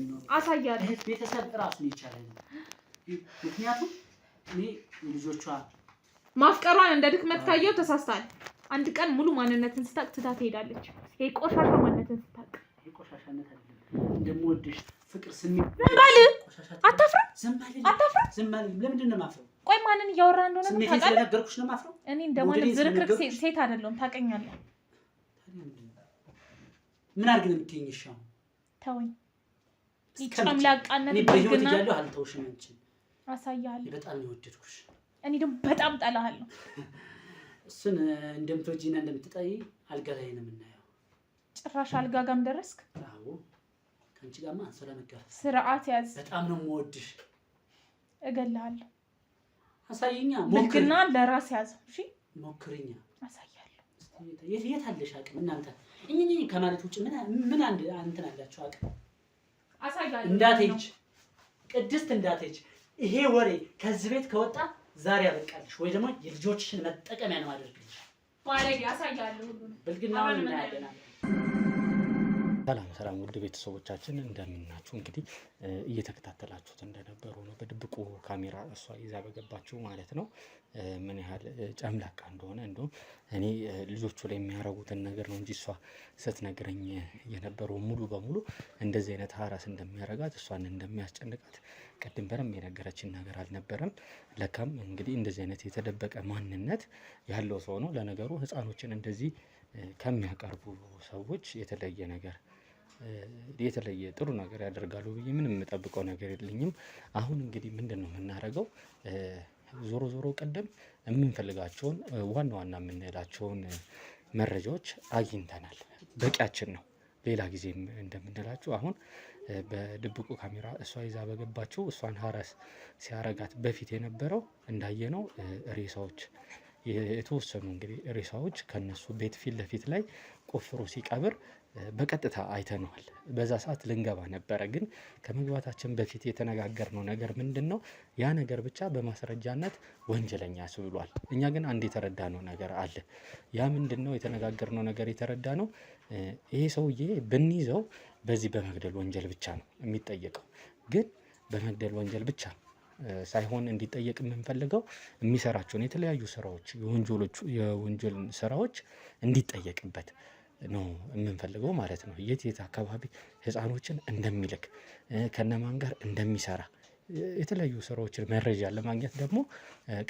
ቤተሰብ ራሱ ይቻላል። ምክንያቱም እኔ ልጆቿ ማፍቀሯን እንደ ድክመት ካየው ተሳስተሃል። አንድ ቀን ሙሉ ማንነትን ስታቅ ትታ ትሄዳለች። ይሄ ቆሻሻ ማንነትን ስታቅ ይሄ ቆሻሻነት አይደለም። እንደምወድሽ ፍቅር ስሜት አታፍርም? አታፍርም? ዝም ማለት ለምንድን ነው የማፍረው? ቆይ ማንን እያወራ እንደሆነ ታውቃለህ? ስለነገርኩሽ ነው የማፍረው። እኔ እንደማንም ዝርክርክ ሴት አይደለሁም። ታውቀኛለህ። ምን አድርግ ነው የምትይኝ? እሺ አሁን ተወኝ። ይጨምላቃነት በህይወት እያለሁ አልተውሽም። አንቺ አሳያለሁ። በጣም ነው የወደድኩሽ። እኔ ደግሞ በጣም ጠላሃለሁ። እሱን እንደምትወጂና እንደምትጠይ አልጋ ላይ ነው የምናየው። ጭራሽ አልጋ ጋም ደረስክ? አዎ ከአንቺ ጋርማ አንሶላ መጋፈጥ። ስርዓት ያዝ። በጣም ነው የምወድሽ። እገልሃለሁ። አሳይኛ። ብልግና ለራስ ያዝ። እሺ ሞክሪኛ። አሳያለሁ። የት አለሽ አቅም? እናንተ እኔ ከማለት ውጭ ምን አንድ እንትን አላችሁ አቅም? አሳያለሁ። እንዳትሄጂ ቅድስት እንዳትሄጂ። ይሄ ወሬ ከዚህ ቤት ከወጣ ዛሬ ያበቃልሽ፣ ወይ ደግሞ የልጆችሽን መጠቀሚያ ነው አድርግልሽ። ባለጌ። አሳያለሁ። ሁሉንም ብልግናውን እናያለን። ሰላም ውድ ቤተሰቦቻችን እንደምናችሁ። እንግዲህ እየተከታተላችሁት እንደነበሩ ነው በድብቁ ካሜራ እሷ ይዛ በገባችሁ ማለት ነው ምን ያህል ጨምላቃ እንደሆነ። እንዲሁም እኔ ልጆቹ ላይ የሚያረጉትን ነገር ነው እንጂ እሷ ስትነግረኝ የነበረው ሙሉ በሙሉ እንደዚህ አይነት ሀራስ እንደሚያረጋት እሷን እንደሚያስጨንቃት ቅድም በደንብ የነገረችን ነገር አልነበረም። ለካም እንግዲህ እንደዚህ አይነት የተደበቀ ማንነት ያለው ሰው ነው። ለነገሩ ህፃኖችን እንደዚህ ከሚያቀርቡ ሰዎች የተለየ ጥሩ ነገር ያደርጋሉ ብዬ ምንም የምጠብቀው ነገር የለኝም። አሁን እንግዲህ ምንድን ነው የምናደርገው? ዞሮ ቅድም የምንፈልጋቸውን ዋና ዋና የምንላቸውን መረጃዎች አግኝተናል። በቂያችን ነው። ሌላ ጊዜም እንደምንላችሁ አሁን በድብቁ ካሜራ እሷ ይዛ በገባችው እሷን ሀራስ ሲያረጋት በፊት የነበረው እንዳየነው ሬሳዎች የተወሰኑ እንግዲህ ሬሳዎች ከነሱ ቤት ፊት ለፊት ላይ ቆፍሮ ሲቀብር በቀጥታ አይተነዋል። በዛ ሰዓት ልንገባ ነበረ፣ ግን ከመግባታችን በፊት የተነጋገርነው ነገር ምንድነው? ያ ነገር ብቻ በማስረጃነት ወንጀለኛ ያስብሏል። እኛ ግን አንድ የተረዳነው ነገር አለ። ያ ምንድነው? የተነጋገርነው ነገር የተረዳነው ይሄ ሰውዬ ብንይዘው በዚህ በመግደል ወንጀል ብቻ ነው የሚጠየቀው። ግን በመግደል ወንጀል ብቻ ሳይሆን እንዲጠየቅ የምንፈልገው የሚሰራቸውን የተለያዩ ስራዎች የወንጀል ስራዎች እንዲጠየቅበት ነው የምንፈልገው ማለት ነው። የት አካባቢ ህፃኖችን እንደሚልክ ከነማን ጋር እንደሚሰራ የተለያዩ ስራዎችን መረጃ ለማግኘት ደግሞ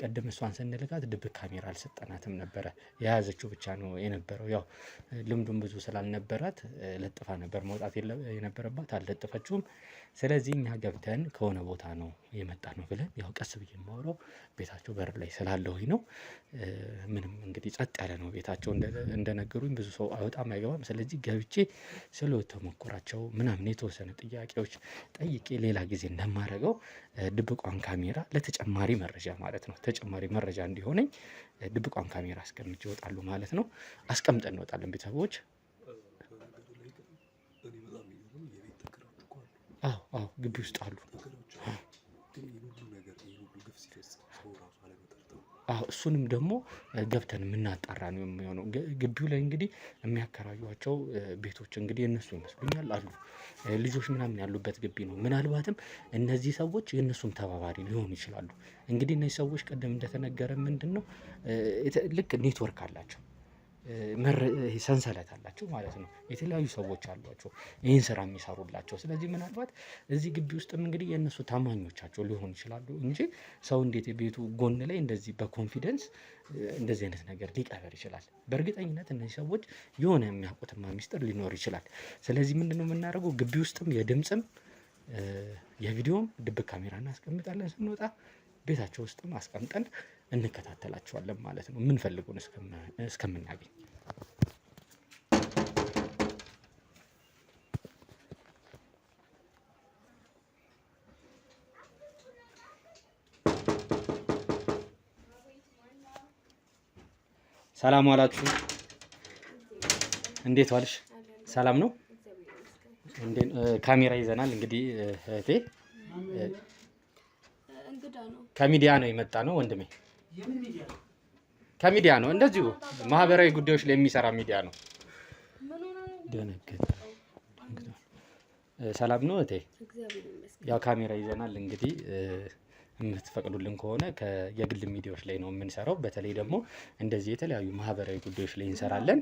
ቀደም እሷን ስንልካት ድብቅ ካሜራ አልሰጠናትም ነበረ። የያዘችው ብቻ ነው የነበረው። ያው ልምዱን ብዙ ስላልነበራት ለጥፋ ነበር መውጣት የነበረባት፣ አልለጥፈችውም። ስለዚህ እኛ ገብተን ከሆነ ቦታ ነው የመጣ ነው ብለን ያው ቀስ ብዬ የማወራው ቤታቸው በር ላይ ስላለሁኝ ነው። ምንም እንግዲህ ጸጥ ያለ ነው ቤታቸው እንደነገሩኝ ብዙ ሰው አይወጣም አይገባም። ስለዚህ ገብቼ ስለ ተሞክሯቸው ምናምን የተወሰነ ጥያቄዎች ጠይቄ ሌላ ጊዜ እንደማደርገው ድብቋን ካሜራ ለተጨማሪ መረጃ ማለት ነው ተጨማሪ መረጃ እንዲሆነኝ ድብቋን ካሜራ አስቀምጬ ይወጣሉ ማለት ነው። አስቀምጠን እንወጣለን ቤተሰቦች። አዎ ግቢ ውስጥ አሉ። እሱንም ደግሞ ገብተን የምናጣራ ነው የሚሆነው። ግቢው ላይ እንግዲህ የሚያከራዩቸው ቤቶች እንግዲህ እነሱ ይመስሉኛል አሉ ልጆች ምናምን ያሉበት ግቢ ነው። ምናልባትም እነዚህ ሰዎች የእነሱም ተባባሪ ሊሆኑ ይችላሉ። እንግዲህ እነዚህ ሰዎች ቀደም እንደተነገረ ምንድነው ልክ ኔትወርክ አላቸው፣ ሰንሰለት አላቸው ማለት ነው። የተለያዩ ሰዎች አሏቸው ይህን ስራ የሚሰሩላቸው። ስለዚህ ምናልባት እዚህ ግቢ ውስጥም እንግዲህ የእነሱ ታማኞቻቸው ሊሆኑ ይችላሉ እንጂ ሰው እንዴት ቤቱ ጎን ላይ እንደዚህ በኮንፊደንስ እንደዚህ አይነት ነገር ሊቀበር ይችላል? በእርግጠኝነት እነዚህ ሰዎች የሆነ የሚያውቁትማ ሚስጥር ሊኖር ይችላል። ስለዚህ ምንድነው የምናደርገው? ግቢ ውስጥም የድምፅም የቪዲዮም ድብቅ ካሜራ እናስቀምጣለን። ስንወጣ ቤታቸው ውስጥም አስቀምጠን እንከታተላቸዋለን ማለት ነው፣ የምንፈልገውን እስከምናገኝ። ሰላም ዋላችሁ። እንዴት ዋልሽ? ሰላም ነው። ካሜራ ይዘናል እንግዲህ እህቴ ከሚዲያ ነው የመጣ ነው ወንድሜ። ከሚዲያ ነው እንደዚሁ ማህበራዊ ጉዳዮች ላይ የሚሰራ ሚዲያ ነው። ሰላም ነው እህቴ። ያው ካሜራ ይዘናል እንግዲህ የምትፈቅዱልን ከሆነ የግል ሚዲያዎች ላይ ነው የምንሰራው። በተለይ ደግሞ እንደዚህ የተለያዩ ማህበራዊ ጉዳዮች ላይ እንሰራለን።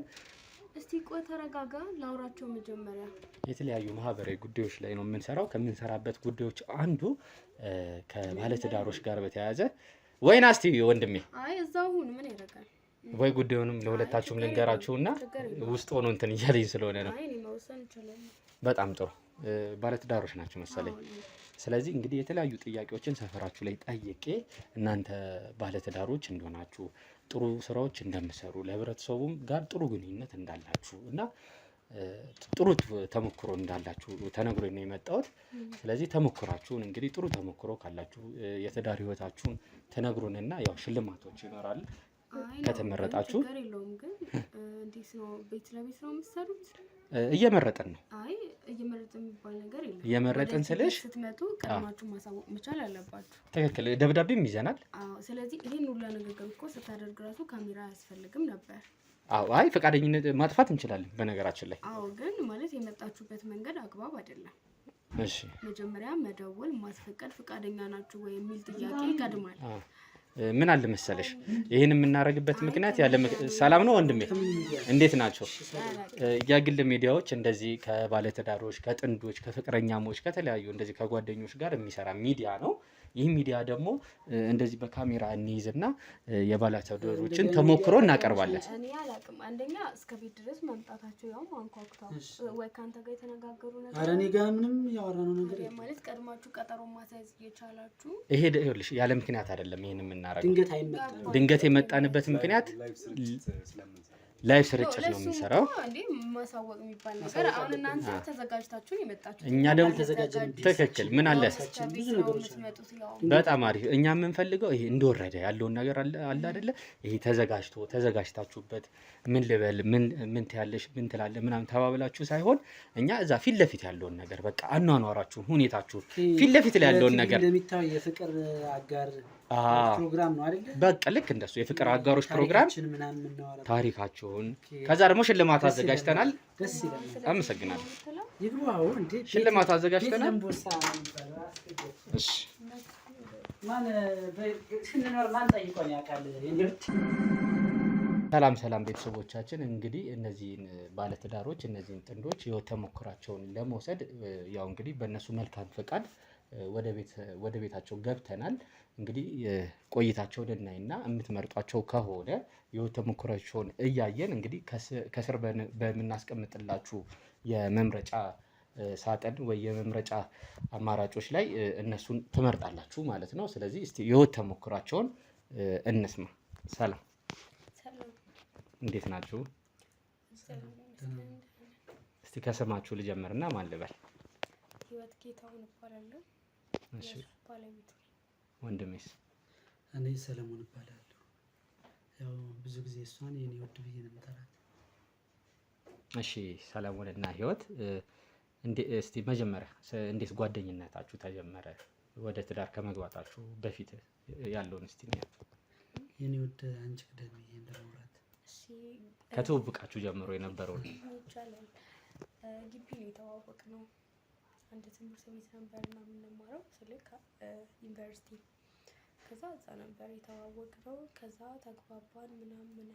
እስቲ ቆይ ተረጋጋ፣ ላውራቸው መጀመሪያ። የተለያዩ ማህበራዊ ጉዳዮች ላይ ነው የምንሰራው። ከምንሰራበት ጉዳዮች አንዱ ከባለትዳሮች ጋር በተያያዘ ወይና እስቲ ወንድሜ አይ እዛው ሁን ምን ያደርጋል ወይ ጉዳዩንም ለሁለታችሁም ልንገራችሁና ውስጥ ሆኖ እንትን እያለኝ ስለሆነ ነው። አይ እኔ መወሰን ይችላል። በጣም ጥሩ ባለትዳሮች ናቸው መሰለኝ። ስለዚህ እንግዲህ የተለያዩ ጥያቄዎችን ሰፈራችሁ ላይ ጠይቄ እናንተ ባለትዳሮች እንደሆናችሁ ጥሩ ስራዎች እንደምሰሩ ለህብረተሰቡም ጋር ጥሩ ግንኙነት እንዳላችሁ እና ጥሩ ተሞክሮ እንዳላችሁ ተነግሮኝ ነው የመጣሁት። ስለዚህ ተሞክራችሁን እንግዲህ ጥሩ ተሞክሮ ካላችሁ የትዳር ህይወታችሁን ተነግሩንና ያው ሽልማቶች ይኖራል ከተመረጣችሁ። ነገር የለውም ግን እንዴት ነው ቤት ለቤት ነው የምትሰሩት? እየመረጠን ነው። አይ እየመረጠን የሚባል ነገር የለም። እየመረጠን ስልሽ ስትመጡ ቀድማችሁ ማሳወቅ መቻል አለባችሁ። ትክክል። ደብዳቤም ይዘናል። አዎ። ስለዚህ ይሄን ሁሉ ነገር እኮ ስታደርግ ራሱ ካሜራ አያስፈልግም ነበር። አዎ። አይ ፈቃደኝነት ማጥፋት እንችላለን በነገራችን ላይ። አዎ። ግን ማለት የመጣችሁበት መንገድ አግባብ አይደለም። እሺ። መጀመሪያ መደወል ማስፈቀድ ፈቃደኛ ናችሁ ወይ የሚል ጥያቄ ይቀድማል። ምን አለ መሰለሽ ይሄን የምናደርግበት ምክንያት ያለ ሰላም ነው ወንድሜ፣ እንዴት ናቸው? የግል ሚዲያዎች እንደዚህ ከባለትዳሮች፣ ከጥንዶች፣ ከፍቅረኛሞች፣ ከተለያዩ እንደዚህ ከጓደኞች ጋር የሚሰራ ሚዲያ ነው። ይህ ሚዲያ ደግሞ እንደዚህ በካሜራ እንይዝና የባለትዳሮችን ተሞክሮ እናቀርባለን። እኔ አላውቅም። አንደኛ እስከ ቤት ድረስ መምጣታቸው ያው አንኳኩታው ወይ ካንተ ጋር የተነጋገሩ ነገር ኧረ እኔ ጋር ምንም ያወራነው ነገር ማለት ቀድማችሁ ቀጠሮ ማስያዝ እየቻላችሁ ይሄ ይኸውልሽ ያለ ምክንያት አይደለም ይሄን የምናደርገው። ድንገት አይመጣም። ድንገት የመጣንበት ምክንያት ላይቭ ስርጭት ነው የምንሰራው። እንዴ ማሳወቅ የሚባል ነገር አሁን እናንተ ተዘጋጅታችሁ የመጣችሁ እኛ ደግሞ ተዘጋጅተን ትክክል ምን አለ ብዙ ነገሮች በጣም አሪፍ። እኛ የምንፈልገው ይሄ እንደወረደ ያለውን ነገር አለ አይደለ? ይሄ ተዘጋጅታችሁበት ምን ልበል ምን ትያለሽ ምን ትላለህ ምናምን ተባብላችሁ ሳይሆን እኛ እዛ ፊት ለፊት ያለውን ነገር በቃ አኗኗራችሁን ሁኔታችሁን ፊት ለፊት ላይ ያለውን ነገር እንደሚታው የፍቅር አጋር ፕሮግራም ነው አይደለ? በቃ ልክ እንደሱ የፍቅር አጋሮች ፕሮግራም ታሪካችሁን ከዛ ደግሞ ሽልማት አዘጋጅተናል። ደስ ይላል። አመሰግናለሁ። ይግባው እንዴ ሽልማት አዘጋጅተናል። እሺ ማን ጠይቆን ያውቃል? ሰላም ቤተሰቦቻችን፣ እንግዲህ እነዚህን ባለትዳሮች እነዚህን ጥንዶች ህይወት ተሞክሯቸውን ለመውሰድ ያው እንግዲህ በእነሱ መልካም ፈቃድ ወደ ቤታቸው ገብተናል። እንግዲህ ቆይታቸውን እናይና የምትመርጧቸው ከሆነ ህይወት ተሞክሯቸውን እያየን እንግዲህ ከስር በምናስቀምጥላችሁ የመምረጫ ሳጥን ወይ የመምረጫ አማራጮች ላይ እነሱን ትመርጣላችሁ ማለት ነው። ስለዚህ እስቲ ህይወት ተሞክሯቸውን እንስማ። ሰላም እንዴት ናችሁ? እስቲ ከስማችሁ ልጀምርና ማን ልበል? ህይወት ጌታውን እባላለሁ። እሺ ባለቤቱ። ወንድሜስ? እኔ ሰለሞን እባላለሁ። ያው ብዙ ጊዜ እሷን የኔ ወድ ብዬ ነው የምጠራት። እሺ ሰለሞን እና ህይወት እስቲ መጀመሪያ እንዴት ጓደኝነታችሁ ተጀመረ? ወደ ትዳር ከመግባታችሁ በፊት ያለውን እስቲ ነው የኔ ወድ አንቺ ቅደም ይሄ እንደማውራት ከትውውቃችሁ ጀምሮ የነበረው ይቻላል። ግቢ ነው የተዋወቅነው። አንድ ትምህርት ቤት ነበርና የምንማረው ስልክ ዩኒቨርሲቲ። ከዛ እዛ ነበር የተዋወቅነው። ከዛ ተግባባን ምናምን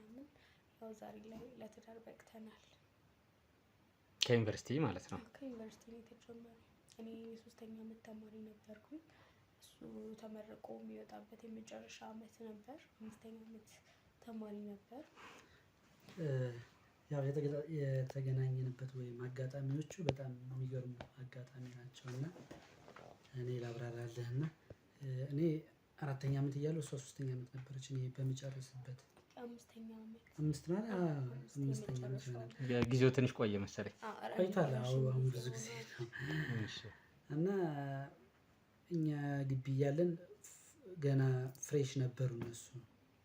ያው ዛሬ ላይ ለትዳር በቅተናል። ከዩኒቨርሲቲ ማለት ነው? ከዩኒቨርሲቲ ነው የተጀመረው። እኔ የ3ኛ ዓመት ተማሪ ነበርኩኝ። እሱ ተመርቆ የሚወጣበት የመጨረሻ ዓመት ነበር። 5ኛ ዓመት ተማሪ ነበር። ያው የተገናኘንበት ወይም አጋጣሚዎቹ በጣም የሚገርሙ አጋጣሚ ናቸውና እኔ ላብራራለህና እኔ 4ኛ ዓመት እያለሁ እሷ 3ኛ ዓመት ነበረች። እኔ በሚጨርስበት 5ኛ ዓመት 5ኛ ዓመት ማለት ጊዜው ትንሽ ቆየ መሰለኝ። ቆይቷል። አሁን ብዙ ጊዜ ነው። እና እኛ ግቢ እያለን ገና ፍሬሽ ነበሩ እነሱ።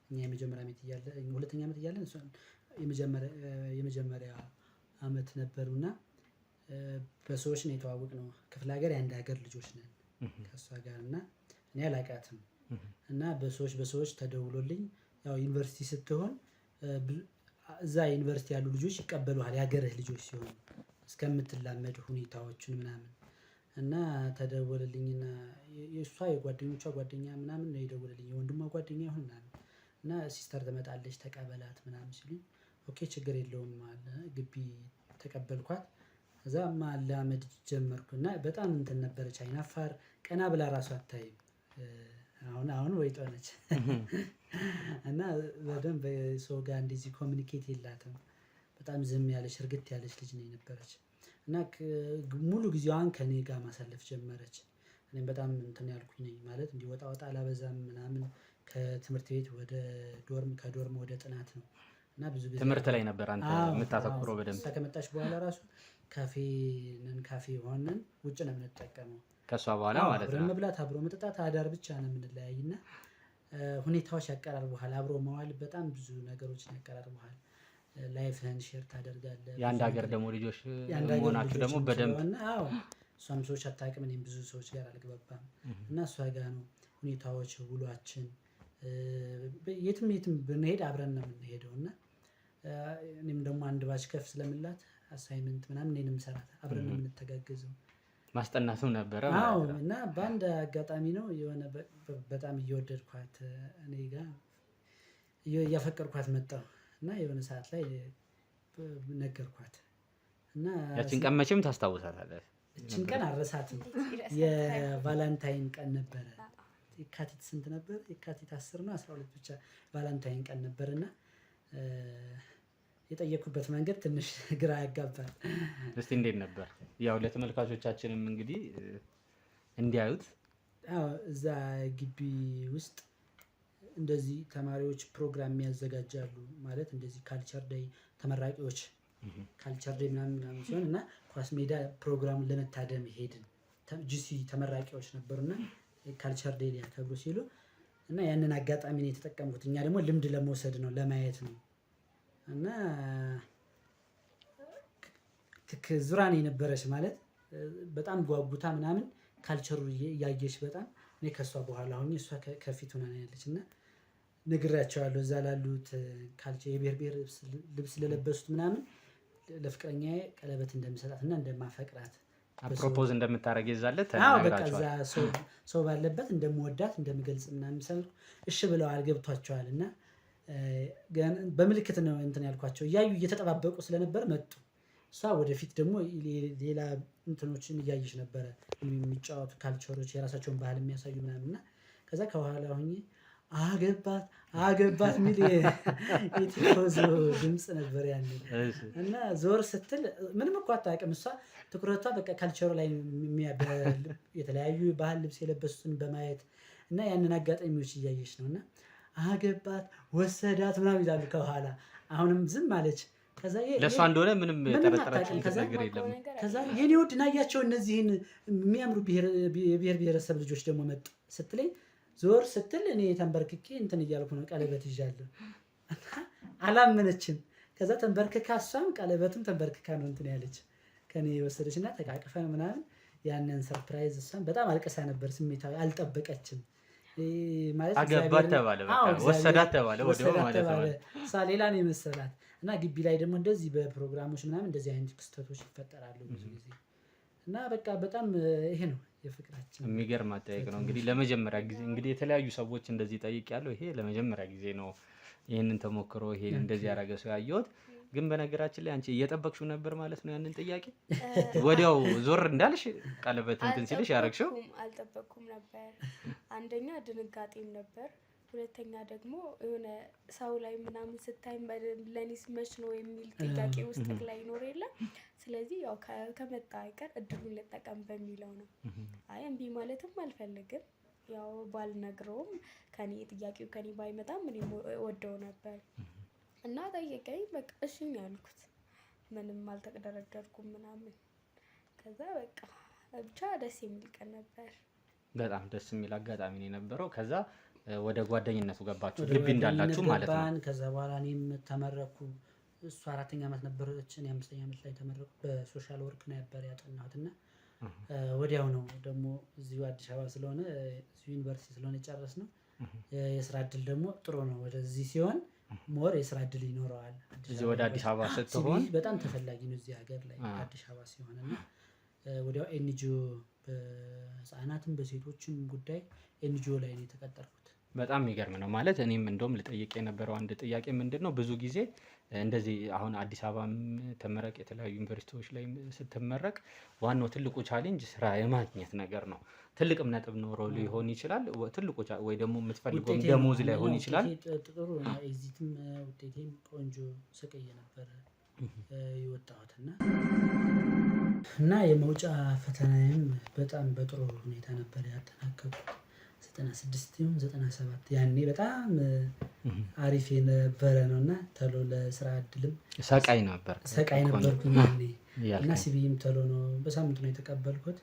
እኛ የመጀመሪያ ዓመት እያለን 2ኛ ዓመት እያለን እሷ የመጀመሪያ ዓመት ነበሩና በሰዎች ነው የተዋወቅነው። ክፍለ ሀገር የአንድ ሀገር ልጆች ነን ከእሷ ጋር እና እኔ አላውቃትም እና በሰዎች ተደውሎልኝ ያው ዩኒቨርሲቲ ስትሆን እዛ ዩኒቨርሲቲ ያሉ ልጆች ይቀበሉሃል የሀገርህ ልጆች ሲሆኑ እስከምትላመድ ሁኔታዎችን ምናምን እና ተደወለልኝና የእሷ የጓደኞቿ ጓደኛ ምናምን ነው የደወለልኝ የወንድሟ ጓደኛ ይሁን እና ሲስተር ትመጣለች ተቀበላት ምናምን ሲሉኝ ኦኬ ችግር የለውም አለ። ግቢ ተቀበልኳት። ከዛ ማላመድ ጀመርኩና በጣም እንትን ነበረች፣ አይናፋር፣ ቀና ብላ ራሷ አታይም። አሁን ወይጦ ነች እና በደንብ ሰው ጋር እንደዚህ ኮሚኒኬት የላትም። በጣም ዝም ያለች እርግት ያለች ልጅ ነው የነበረች እና ሙሉ ጊዜዋን ከኔ ጋር ማሳለፍ ጀመረች። እኔም በጣም እንትን ያልኩኝ ነኝ ማለት እንዲህ ወጣ አላበዛም ምናምን። ከትምህርት ቤት ወደ ዶርም ከዶርም ወደ ጥናት ነው እና ብዙ ጊዜ ትምህርት ላይ ነበር አንተ የምታተኩረው በደንብ። ከመጣች በኋላ ራሱ ካፌ ሆነን ውጭ ነው የምንጠቀመው ከሷ በኋላ ማለት ነው። አብሮ መብላት አብሮ መጠጣት አዳር ብቻ ነው የምንለያይና ሁኔታዎች ያቀራርቡሃል። አብሮ መዋል በጣም ብዙ ነገሮችን ያቀራርቡሃል። ላይፍህን ሼር ታደርጋለህ። የአንድ ሀገር ደግሞ ልጆች መሆናችሁ ደግሞ በደንብ አዎ። እሷም ሰዎች አታውቅም፣ እኔም ብዙ ሰዎች ጋር አልግባባም እና እሷ ጋር ነው ሁኔታዎች ውሏችን። የትም ብንሄድ አብረን ነው የምንሄደው እና እኔም ደግሞ አንድ ባች ከፍ ስለምላት አሳይመንት ምናምን እኔንም ሰራት አብረን ነው የምንተጋገዘው። ማስጠናትም ነበረ። አዎ። እና በአንድ አጋጣሚ ነው የሆነ በጣም እየወደድኳት እኔ ጋር እያፈቀርኳት መጣሁ እና የሆነ ሰዓት ላይ ነገርኳት እና ያችን ቀን መቼም ታስታውሳታለህ? እችን ቀን አልረሳትም። የቫላንታይን ቀን ነበረ የካቲት ስንት ነበር? የካቲት 10 ነው 12 ብቻ ቫላንታይን ቀን ነበርና የጠየኩበት መንገድ ትንሽ ግራ ያጋባል። እስቲ እንዴት ነበር? ያው ለተመልካቾቻችንም እንግዲህ እንዲያዩት። አዎ እዛ ግቢ ውስጥ እንደዚህ ተማሪዎች ፕሮግራም ያዘጋጃሉ ማለት እንደዚህ ካልቸር ዴይ ተመራቂዎች ካልቸር ዴይ ምናምን ሲሆን እና ኳስ ሜዳ ፕሮግራሙን ለመታደም ሄድን። ጂሲ ተመራቂዎች ነበሩና ካልቸር ዴይ ሊያከብሩ ሲሉ እና ያንን አጋጣሚ ነው የተጠቀምኩት። እኛ ደግሞ ልምድ ለመውሰድ ነው ለማየት ነው እና ዙራን የነበረች ማለት በጣም ጓጉታ ምናምን ካልቸሩ ያየች በጣም እኔ ከሷ በኋላ ሆኜ እሷ ከፊት ሆና ያለች እና ነግራቸዋለሁ እዛ ላሉት ካልቸር የብሔር ብሔር ልብስ ለለበሱት ምናምን ለፍቅረኛዬ ቀለበት እንደምሰጣትና እንደማፈቅራት ፕሮፖዝ እንደምታረግ ይዛለት በቃ እዛ ሰው ባለበት እንደምወዳት እንደምገልጽ ምናምን ሰልኩ። እሺ ብለዋል ገብቷቸዋል። እና በምልክት ነው እንትን ያልኳቸው እያዩ እየተጠባበቁ ስለነበር መጡ። እሷ ወደፊት ደግሞ ሌላ እንትኖችን እያየች ነበረ የሚጫወቱ ካልቸሮች የራሳቸውን ባህል የሚያሳዩ ምናምን እና ከዛ ከኋላ ሆኜ አገባት የሚል የቲፎዞ ድምፅ ነበር ያለ እና ዞር ስትል ምንም እኮ አታውቅም እሷ ትኩረቷ በቃ ካልቸሩ ላይ የተለያዩ ባህል ልብስ የለበሱትን በማየት እና ያንን አጋጣሚዎች እያየች ነው እና አገባት ወሰዳት ምናምን ይላሉ ከኋላ። አሁንም ዝም አለች። ከዛ ለእሷ እንደሆነ ምንም የጠረጠረችው ነገር የለም። ከዛ የኔ ውድ ናያቸው እነዚህን የሚያምሩ የብሔር ብሔረሰብ ልጆች ደግሞ መጡ ስትለኝ ዞር ስትል እኔ ተንበርክኬ እንትን እያልኩ ነው ቀለበት ይዣለሁ። አላመነችም። ከዛ ተንበርክካ እሷም ቀለበቱም ተንበርክካ ነው እንትን ያለች ከኔ የወሰደች እና ተቃቅፈን ምናምን ያንን ሰርፕራይዝ እሷም በጣም አልቀሳ ነበር። ስሜታዊ አልጠበቀችም ማለት አገባት ተባለ በቃ ወሰዳት ተባለ ወዲያው ማለት ነው። ሌላ ነው የመሰላት እና ግቢ ላይ ደግሞ እንደዚህ በፕሮግራሞች ምናምን እንደዚህ አይነት ክስተቶች ይፈጠራሉ ብዙ ጊዜ እና በቃ በጣም ይሄ ነው የፍቅራችን የሚገርም አጠያየቅ ነው። እንግዲህ ለመጀመሪያ ጊዜ እንግዲህ የተለያዩ ሰዎች እንደዚህ ጠይቄያለሁ። ይሄ ለመጀመሪያ ጊዜ ነው ይሄንን ተሞክሮ ይሄን እንደዚህ ያደረገ ሰው ያየሁት። ግን በነገራችን ላይ አንቺ እየጠበቅሽው ነበር ማለት ነው ያንን ጥያቄ? ወዲያው ዞር እንዳልሽ ቀለበት እንትን ሲልሽ ያረግሽው? አልጠበቅኩም ነበር። አንደኛ ድንጋጤም ነበር፣ ሁለተኛ ደግሞ የሆነ ሰው ላይ ምናምን ስታይ ለኔስ መች ነው የሚል ጥያቄ ውስጥ ላይ ይኖር የለ። ስለዚህ ያው ከመጣ አይቀር እድሉን ልጠቀም በሚለው ነው። አይ እምቢ ማለትም አልፈልግም። ያው ባልነግረውም ጥያቄው ከኔ ባይመጣም እኔ ወደው ነበር እና ጠየቀኝ። በቃ እሺ ነው ያልኩት። ምንም አልተደረደርኩም ምናምን። ከዛ በቃ ብቻ ደስ የሚል ቀን ነበር። በጣም ደስ የሚል አጋጣሚ ነው የነበረው። ከዛ ወደ ጓደኝነቱ ገባችሁ ግቢ እንዳላችሁ ማለት ነው። ከዛ በኋላ እኔም ተመረኩ። እሱ 4ኛ ዓመት ነበረች፣ እኔ 5ኛ ዓመት ላይ ተመረኩ። በሶሻል ወርክ ነበር ያጠናሁት እና ወዲያው ነው ደግሞ እዚሁ አዲስ አበባ ስለሆነ እዚሁ ዩኒቨርሲቲ ስለሆነ የጨረስነው። የስራ እድል ደግሞ ጥሩ ነው ወደዚህ ሲሆን ሞር የስራ እድል ይኖረዋል። እዚህ ወደ አዲስ አበባ ስትሆን በጣም ተፈላጊ ነው እዚህ ሀገር ላይ አዲስ አበባ ሲሆን እና ወዲያው ኤንጂኦ በህፃናትም በሴቶችም ጉዳይ ኤንጂኦ ላይ ነው የተቀጠርኩት። በጣም የሚገርም ነው ማለት እኔም እንደውም ልጠይቅ የነበረው አንድ ጥያቄ ምንድነው ብዙ ጊዜ እንደዚህ አሁን አዲስ አበባም ተመረቅ የተለያዩ ዩኒቨርሲቲዎች ላይ ስትመረቅ ዋናው ትልቁ ቻሌንጅ ስራ የማግኘት ነገር ነው። ትልቅም ነጥብ ኖሮ ሊሆን ይችላል ትልቁ ወይ ደግሞ የምትፈልገው ደሞዝ ላይ ሆን ይችላል። ጥሩ ኤግዚትም ውጤቴም ቆንጆ ሰቀየ ነበር የወጣሁትና እና የመውጫ ፈተናዬም በጣም በጥሩ ሁኔታ ነበር ያጠናቀቅኩት። 96 ይሁን 97 ያኔ በጣም አሪፍ የነበረ ነውና ተሎ ለስራ እድልም ሰቃይ ነበርኩኝ እና ሲቪም ተሎ ነው በሳምንት ነው የተቀበልኩት።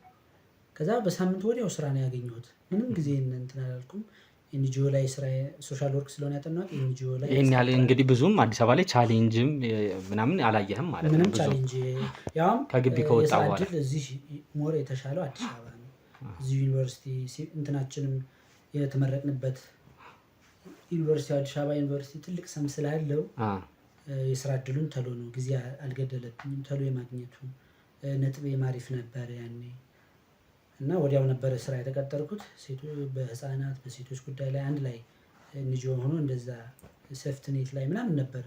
ከዛ በሳምንት ወዲያው ስራ ነው ያገኘሁት። ምንም ጊዜ እንትን አላልኩም። ኤንጂኦ ላይ ስራ ሶሻል ወርክ ስለሆነ ያጠናሁት ኤንጂኦ ላይ ይሄን ያለ እንግዲህ ብዙም አዲስ አበባ ላይ ቻሌንጅም ምናምን አላየህም ማለት ነው። ምንም ቻሌንጅ ያውም ከግቢ ከወጣ በኋላ እዚህ ሞር የተሻለው አዲስ አበባ ነው። እዚህ ዩኒቨርሲቲ እንትናችንም የተመረቅንበት ዩኒቨርሲቲ አዲስ አበባ ዩኒቨርሲቲ ትልቅ ስም ስላለው የስራ እድሉን ተሎ ነው ጊዜ አልገደለብኝም። ተሎ የማግኘቱ ነጥቤ ማሪፍ ነበር ያኔ እና ወዲያው ነበረ ስራ የተቀጠርኩት። በህፃናት በሴቶች ጉዳይ ላይ አንድ ላይ ኤንጂኦ ሆኖ እንደዛ ሴፍትኔት ላይ ምናምን ነበር።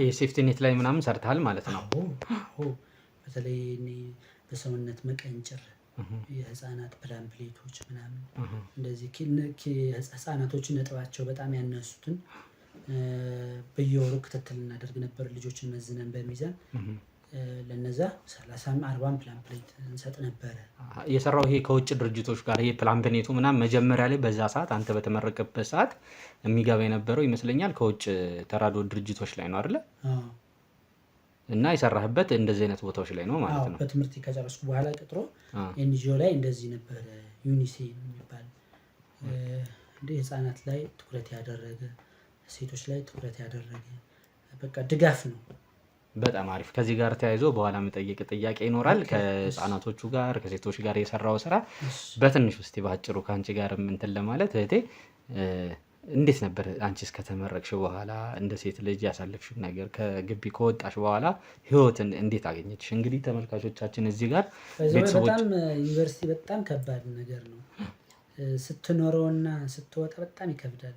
የሴፍትኔት ላይ ምናምን ሰርተሃል ማለት ነው? በተለይ በሰውነት መቀንጨር የህፃናት ፕላምፕሌቶች ምናምን እንደዚህ ህፃናቶችን ነጥባቸው በጣም ያነሱትን በየወሩ ክትትል እናደርግ ነበር። ልጆችን መዝነን በሚዛን ለነዛ 30 40 ፕላምፕሌት እንሰጥ ነበረ። የሰራው ይሄ ከውጭ ድርጅቶች ጋር ይሄ ፕላምፕሌቱ ምናምን መጀመሪያ ላይ በዛ ሰዓት አንተ በተመረቀበት ሰዓት የሚገባ የነበረው ይመስለኛል ከውጭ ተራድኦ ድርጅቶች ላይ ነው አይደል? እና የሰራህበት እንደዚህ አይነት ቦታዎች ላይ ነው ማለት ነው? በትምህርት ከጨረስኩ በኋላ ቀጥሮ ኤንጂኦ ላይ እንደዚህ ነበረ። ዩኒሴፍ የሚባል እንደ ህፃናት ላይ ትኩረት ያደረገ ሴቶች ላይ ትኩረት ያደረገ በቃ ድጋፍ ነው። በጣም አሪፍ። ከዚህ ጋር ተያይዞ በኋላ መጠየቅ ጥያቄ ይኖራል። ከህፃናቶቹ ጋር ከሴቶች ጋር የሰራው ስራ በትንሽ ውስጥ ባጭሩ ከአንቺ ጋር እንትን ለማለት እህቴ እንዴት ነበር? አንቺ እስከተመረቅሽ በኋላ እንደ ሴት ልጅ ያሳለፍሽው ነገር ከግቢ ከወጣሽ በኋላ ህይወትን እንዴት አገኘችሽ? እንግዲህ ተመልካቾቻችን እዚህ ጋር በጣም ዩኒቨርሲቲ በጣም ከባድ ነገር ነው። ስትኖረውና ስትወጣ በጣም ይከብዳል።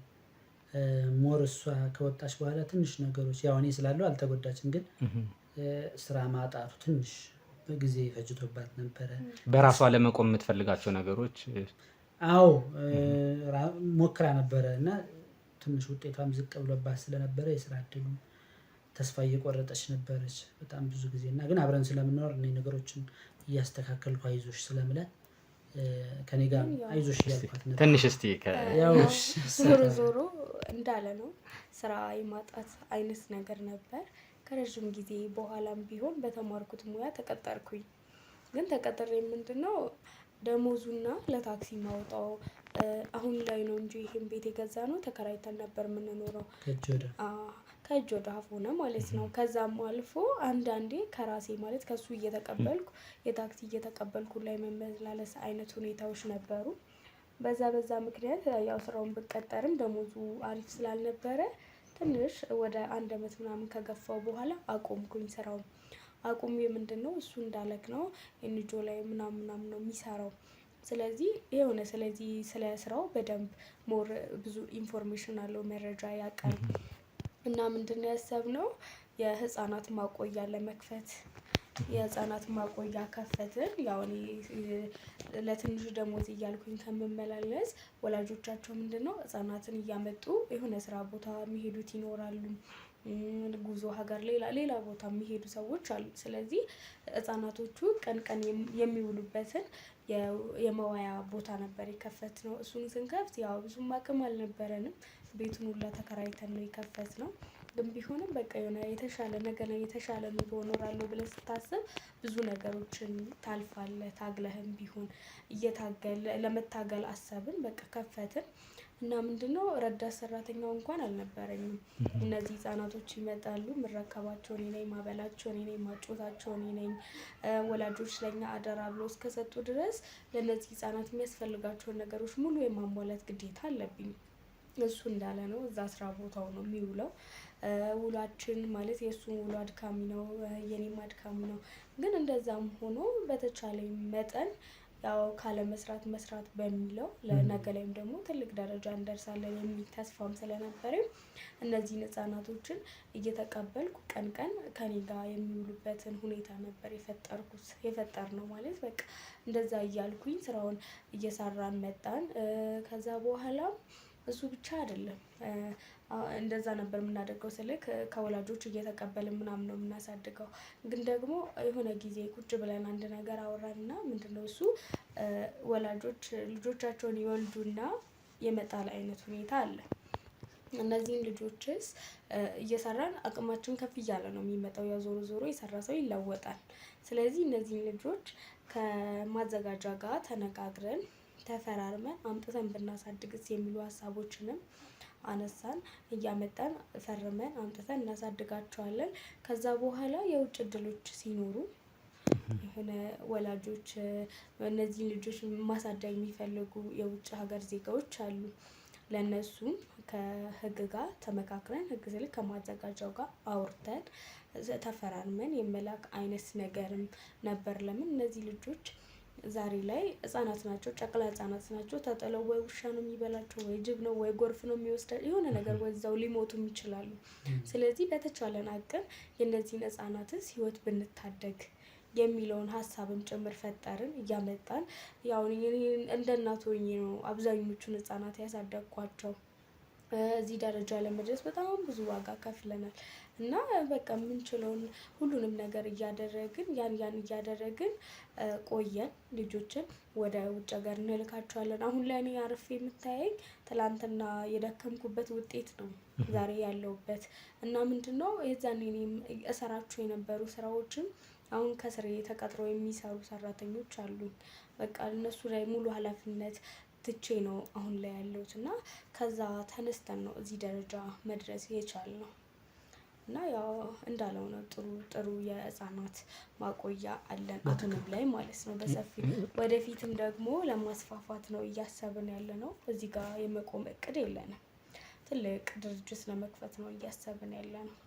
ሞር እሷ ከወጣች በኋላ ትንሽ ነገሮች ያው እኔ ስላለው አልተጎዳችም፣ ግን ስራ ማጣቱ ትንሽ ጊዜ ፈጅቶባት ነበረ። በራሷ ለመቆም የምትፈልጋቸው ነገሮች አዎ ሞክራ ነበረ እና ትንሽ ውጤቷም ዝቅ ብሎባት ስለነበረ የስራ እድሉ ተስፋ እየቆረጠች ነበረች በጣም ብዙ ጊዜ እና ግን አብረን ስለምንኖር እኔ ነገሮችን እያስተካከልኩ አይዞሽ ስለምላት ከኔ ጋር አይዞሽ እያልኳት ነበር። ትንሽ እስቲ ያው ዞሮ እንዳለ ነው ስራ የማጣት አይነት ነገር ነበር። ከረጅም ጊዜ በኋላም ቢሆን በተማርኩት ሙያ ተቀጠርኩኝ። ግን ተቀጥሬ ምንድነው ደሞዙና ለታክሲ ማውጣው አሁን ላይ ነው እንጂ ይሄን ቤት የገዛ ነው ተከራይተን ነበር የምንኖረው። ከእጅ ወደ አፍ ሆነ ማለት ነው። ከዛም አልፎ አንዳንዴ ከራሴ ማለት ከሱ እየተቀበልኩ የታክሲ እየተቀበልኩ ላይ መመላለስ አይነት ሁኔታዎች ነበሩ። በዛ ምክንያት ያው ስራውን ብቀጠርም ደሞዙ አሪፍ ስላልነበረ ትንሽ ወደ 1 አመት ምናምን ከገፋው በኋላ አቆምኩኝ ስራውን። አቁሜ ምንድነው እሱ እንዳለክ ነው ኤንጂኦ ላይ ምናምን ነው የሚሰራው። ስለዚህ ስለዚህ ስለ ስራው በደንብ ሞር ብዙ ኢንፎርሜሽን አለው መረጃ ያውቃል። እና ምንድነው ያሰብነው የህፃናት ማቆያ ለመክፈት የህፃናት ማቆያ ከፈትን። ያው እኔ ለትንሽ ደሞዝ እያልኩኝ ከምመላለስ ወላጆቻቸው ምንድነው ህፃናትን እያመጡ የሆነ ስራ ቦታ የሚሄዱት ይኖራሉ። ጉዞ ሀገር ሌላ ቦታ የሚሄዱ ሰዎች አሉ። ስለዚህ ህፃናቶቹ ቀን የሚውሉበትን የመዋያ ቦታ ነበር የከፈትነው። እሱን ስንከፍት ያው ብዙም አቅም አልነበረንም። ቤቱን ሁላ ተከራይተን ነው የከፈትነው። ግን ቢሆንም በቃ የሆነ የተሻለ ነገር የተሻለ ኑሮ እኖራለሁ ብለህ ስታስብ ብዙ ነገሮችን ታልፋለህ። ታግለህም ቢሆን ለመታገል አሰብን። በቃ ከፈትን እና ምንድነው ረዳት ሰራተኛው እንኳን አልነበረኝም። እነዚህ ህፃናቶች ይመጣሉ፣ ምረከባቸው እኔ ነኝ፣ ማበላቸው እኔ ነኝ፣ ማጮታቸው እኔ ነኝ። ወላጆች ለኛ አደራ ብሎ እስከሰጡ ድረስ ለነዚህ ህፃናት የሚያስፈልጋቸውን ነገሮች ሙሉ የማሟላት ግዴታ አለብኝ። እሱ እንዳለ ነው እዛ ስራ ቦታው ነው የሚውለው። ውሏችን ማለት የእሱን ውሎ አድካሚ ነው፣ የኔም አድካሚ ነው። ግን እንደዛም ሆኖ በተቻለኝ መጠን ያው መስራት በሚለው ለነገ ላይም ደግሞ ትልቅ ደረጃ እንደርሳለን የሚል ተስፋም ስለነበረኝ እነዚህን ህፃናቶችን እየተቀበልኩ ቀን ከኔ ጋር የሚውሉበትን ሁኔታ ነበር የፈጠርነው ማለት በቃ እንደዛ እያልኩኝ ስራውን እየሰራን መጣን። ከዛ በኋላ እሱ ብቻ አይደለም እንደዛ ነበር የምናደርገው ስልክ ከወላጆች እየተቀበልን ምናምን ነው የምናሳድገው። ግን ደግሞ የሆነ ጊዜ ቁጭ ብለን አንድ ነገር አወራንና ምንድነው እሱ ወላጆች ልጆቻቸውን ይወልዱና የመጣል አይነት ሁኔታ አለ። እነዚህን ልጆችስ እየሰራን አቅማችን ከፍ እያለ ነው የሚመጣው። ያው ዞሮ የሰራ ሰው ይለወጣል። ስለዚህ እነዚህን ልጆች ከማዘጋጃ ጋር ተነጋግረን ተፈራርመን አምጥተን ብናሳድግስ የሚሉ ሀሳቦችንም አነሳን። እያመጣን ፈርመን አምጥተን እናሳድጋቸዋለን። ከዛ በኋላ የውጭ እድሎች ሲኖሩ የሆነ ወላጆች እነዚህን ልጆች ማሳደግ የሚፈልጉ የውጭ ሀገር ዜጋዎች አሉ። ለነሱም ከህግ ጋር ተመካክረን ህግ ስልክ ከማዘጋጃው ጋር አውርተን ተፈራርመን የመላክ አይነት ነገርም ነበር። ለምን እነዚህ ልጆች ዛሬ ላይ ህፃናት ናቸው፣ ጨቅላ ህፃናት ናቸው። ተጥለው ወይ ውሻ ነው የሚበላቸው፣ ወይ ጅብ ነው፣ ወይ ጎርፍ ነው የሚወስደው፣ የሆነ ነገር ወዛው ሊሞቱም ይችላሉ። ስለዚህ በተቻለን አቅም የእነዚህን ህፃናትስ ህይወት ብንታደግ የሚለውን ሀሳብም ጭምር ፈጠርን እያመጣን። ያው እንደ እናት ሆኜ ነው አብዛኞቹን ህጻናት ያሳደግኳቸው። እዚህ ደረጃ ለመድረስ በጣም ብዙ ዋጋ ከፍለናል እና በቃ የምንችለውን ሁሉንም ነገር እያደረግን ያን እያደረግን ቆየን። ልጆችን ወደ ውጭ ሀገር እንልካቸዋለን። አሁን ላይ እኔ አርፌ የምታየኝ ትላንትና የደከምኩበት ውጤት ነው ዛሬ ያለሁበት። እና ምንድነው የዛኔ እኔም እሰራቸው የነበሩ ስራዎችን አሁን ከስሬ ተቀጥረው የሚሰሩ ሰራተኞች አሉኝ። በቃ እነሱ ላይ ሙሉ ኃላፊነት ትቼ ነው አሁን ላይ ያለሁት እና ከዛ ተነስተን ነው እዚህ ደረጃ መድረስ የቻልነው። እና ያው እንዳለው ነው ጥሩ የህፃናት ማቆያ አለን አሁንም ላይ ማለት ነው በሰፊ። ወደፊትም ደግሞ ለማስፋፋት ነው እያሰብን ያለነው። እዚህ ጋር የመቆም እቅድ የለንም። ትልቅ ድርጅት ለመክፈት ነው እያሰብን ያለነው።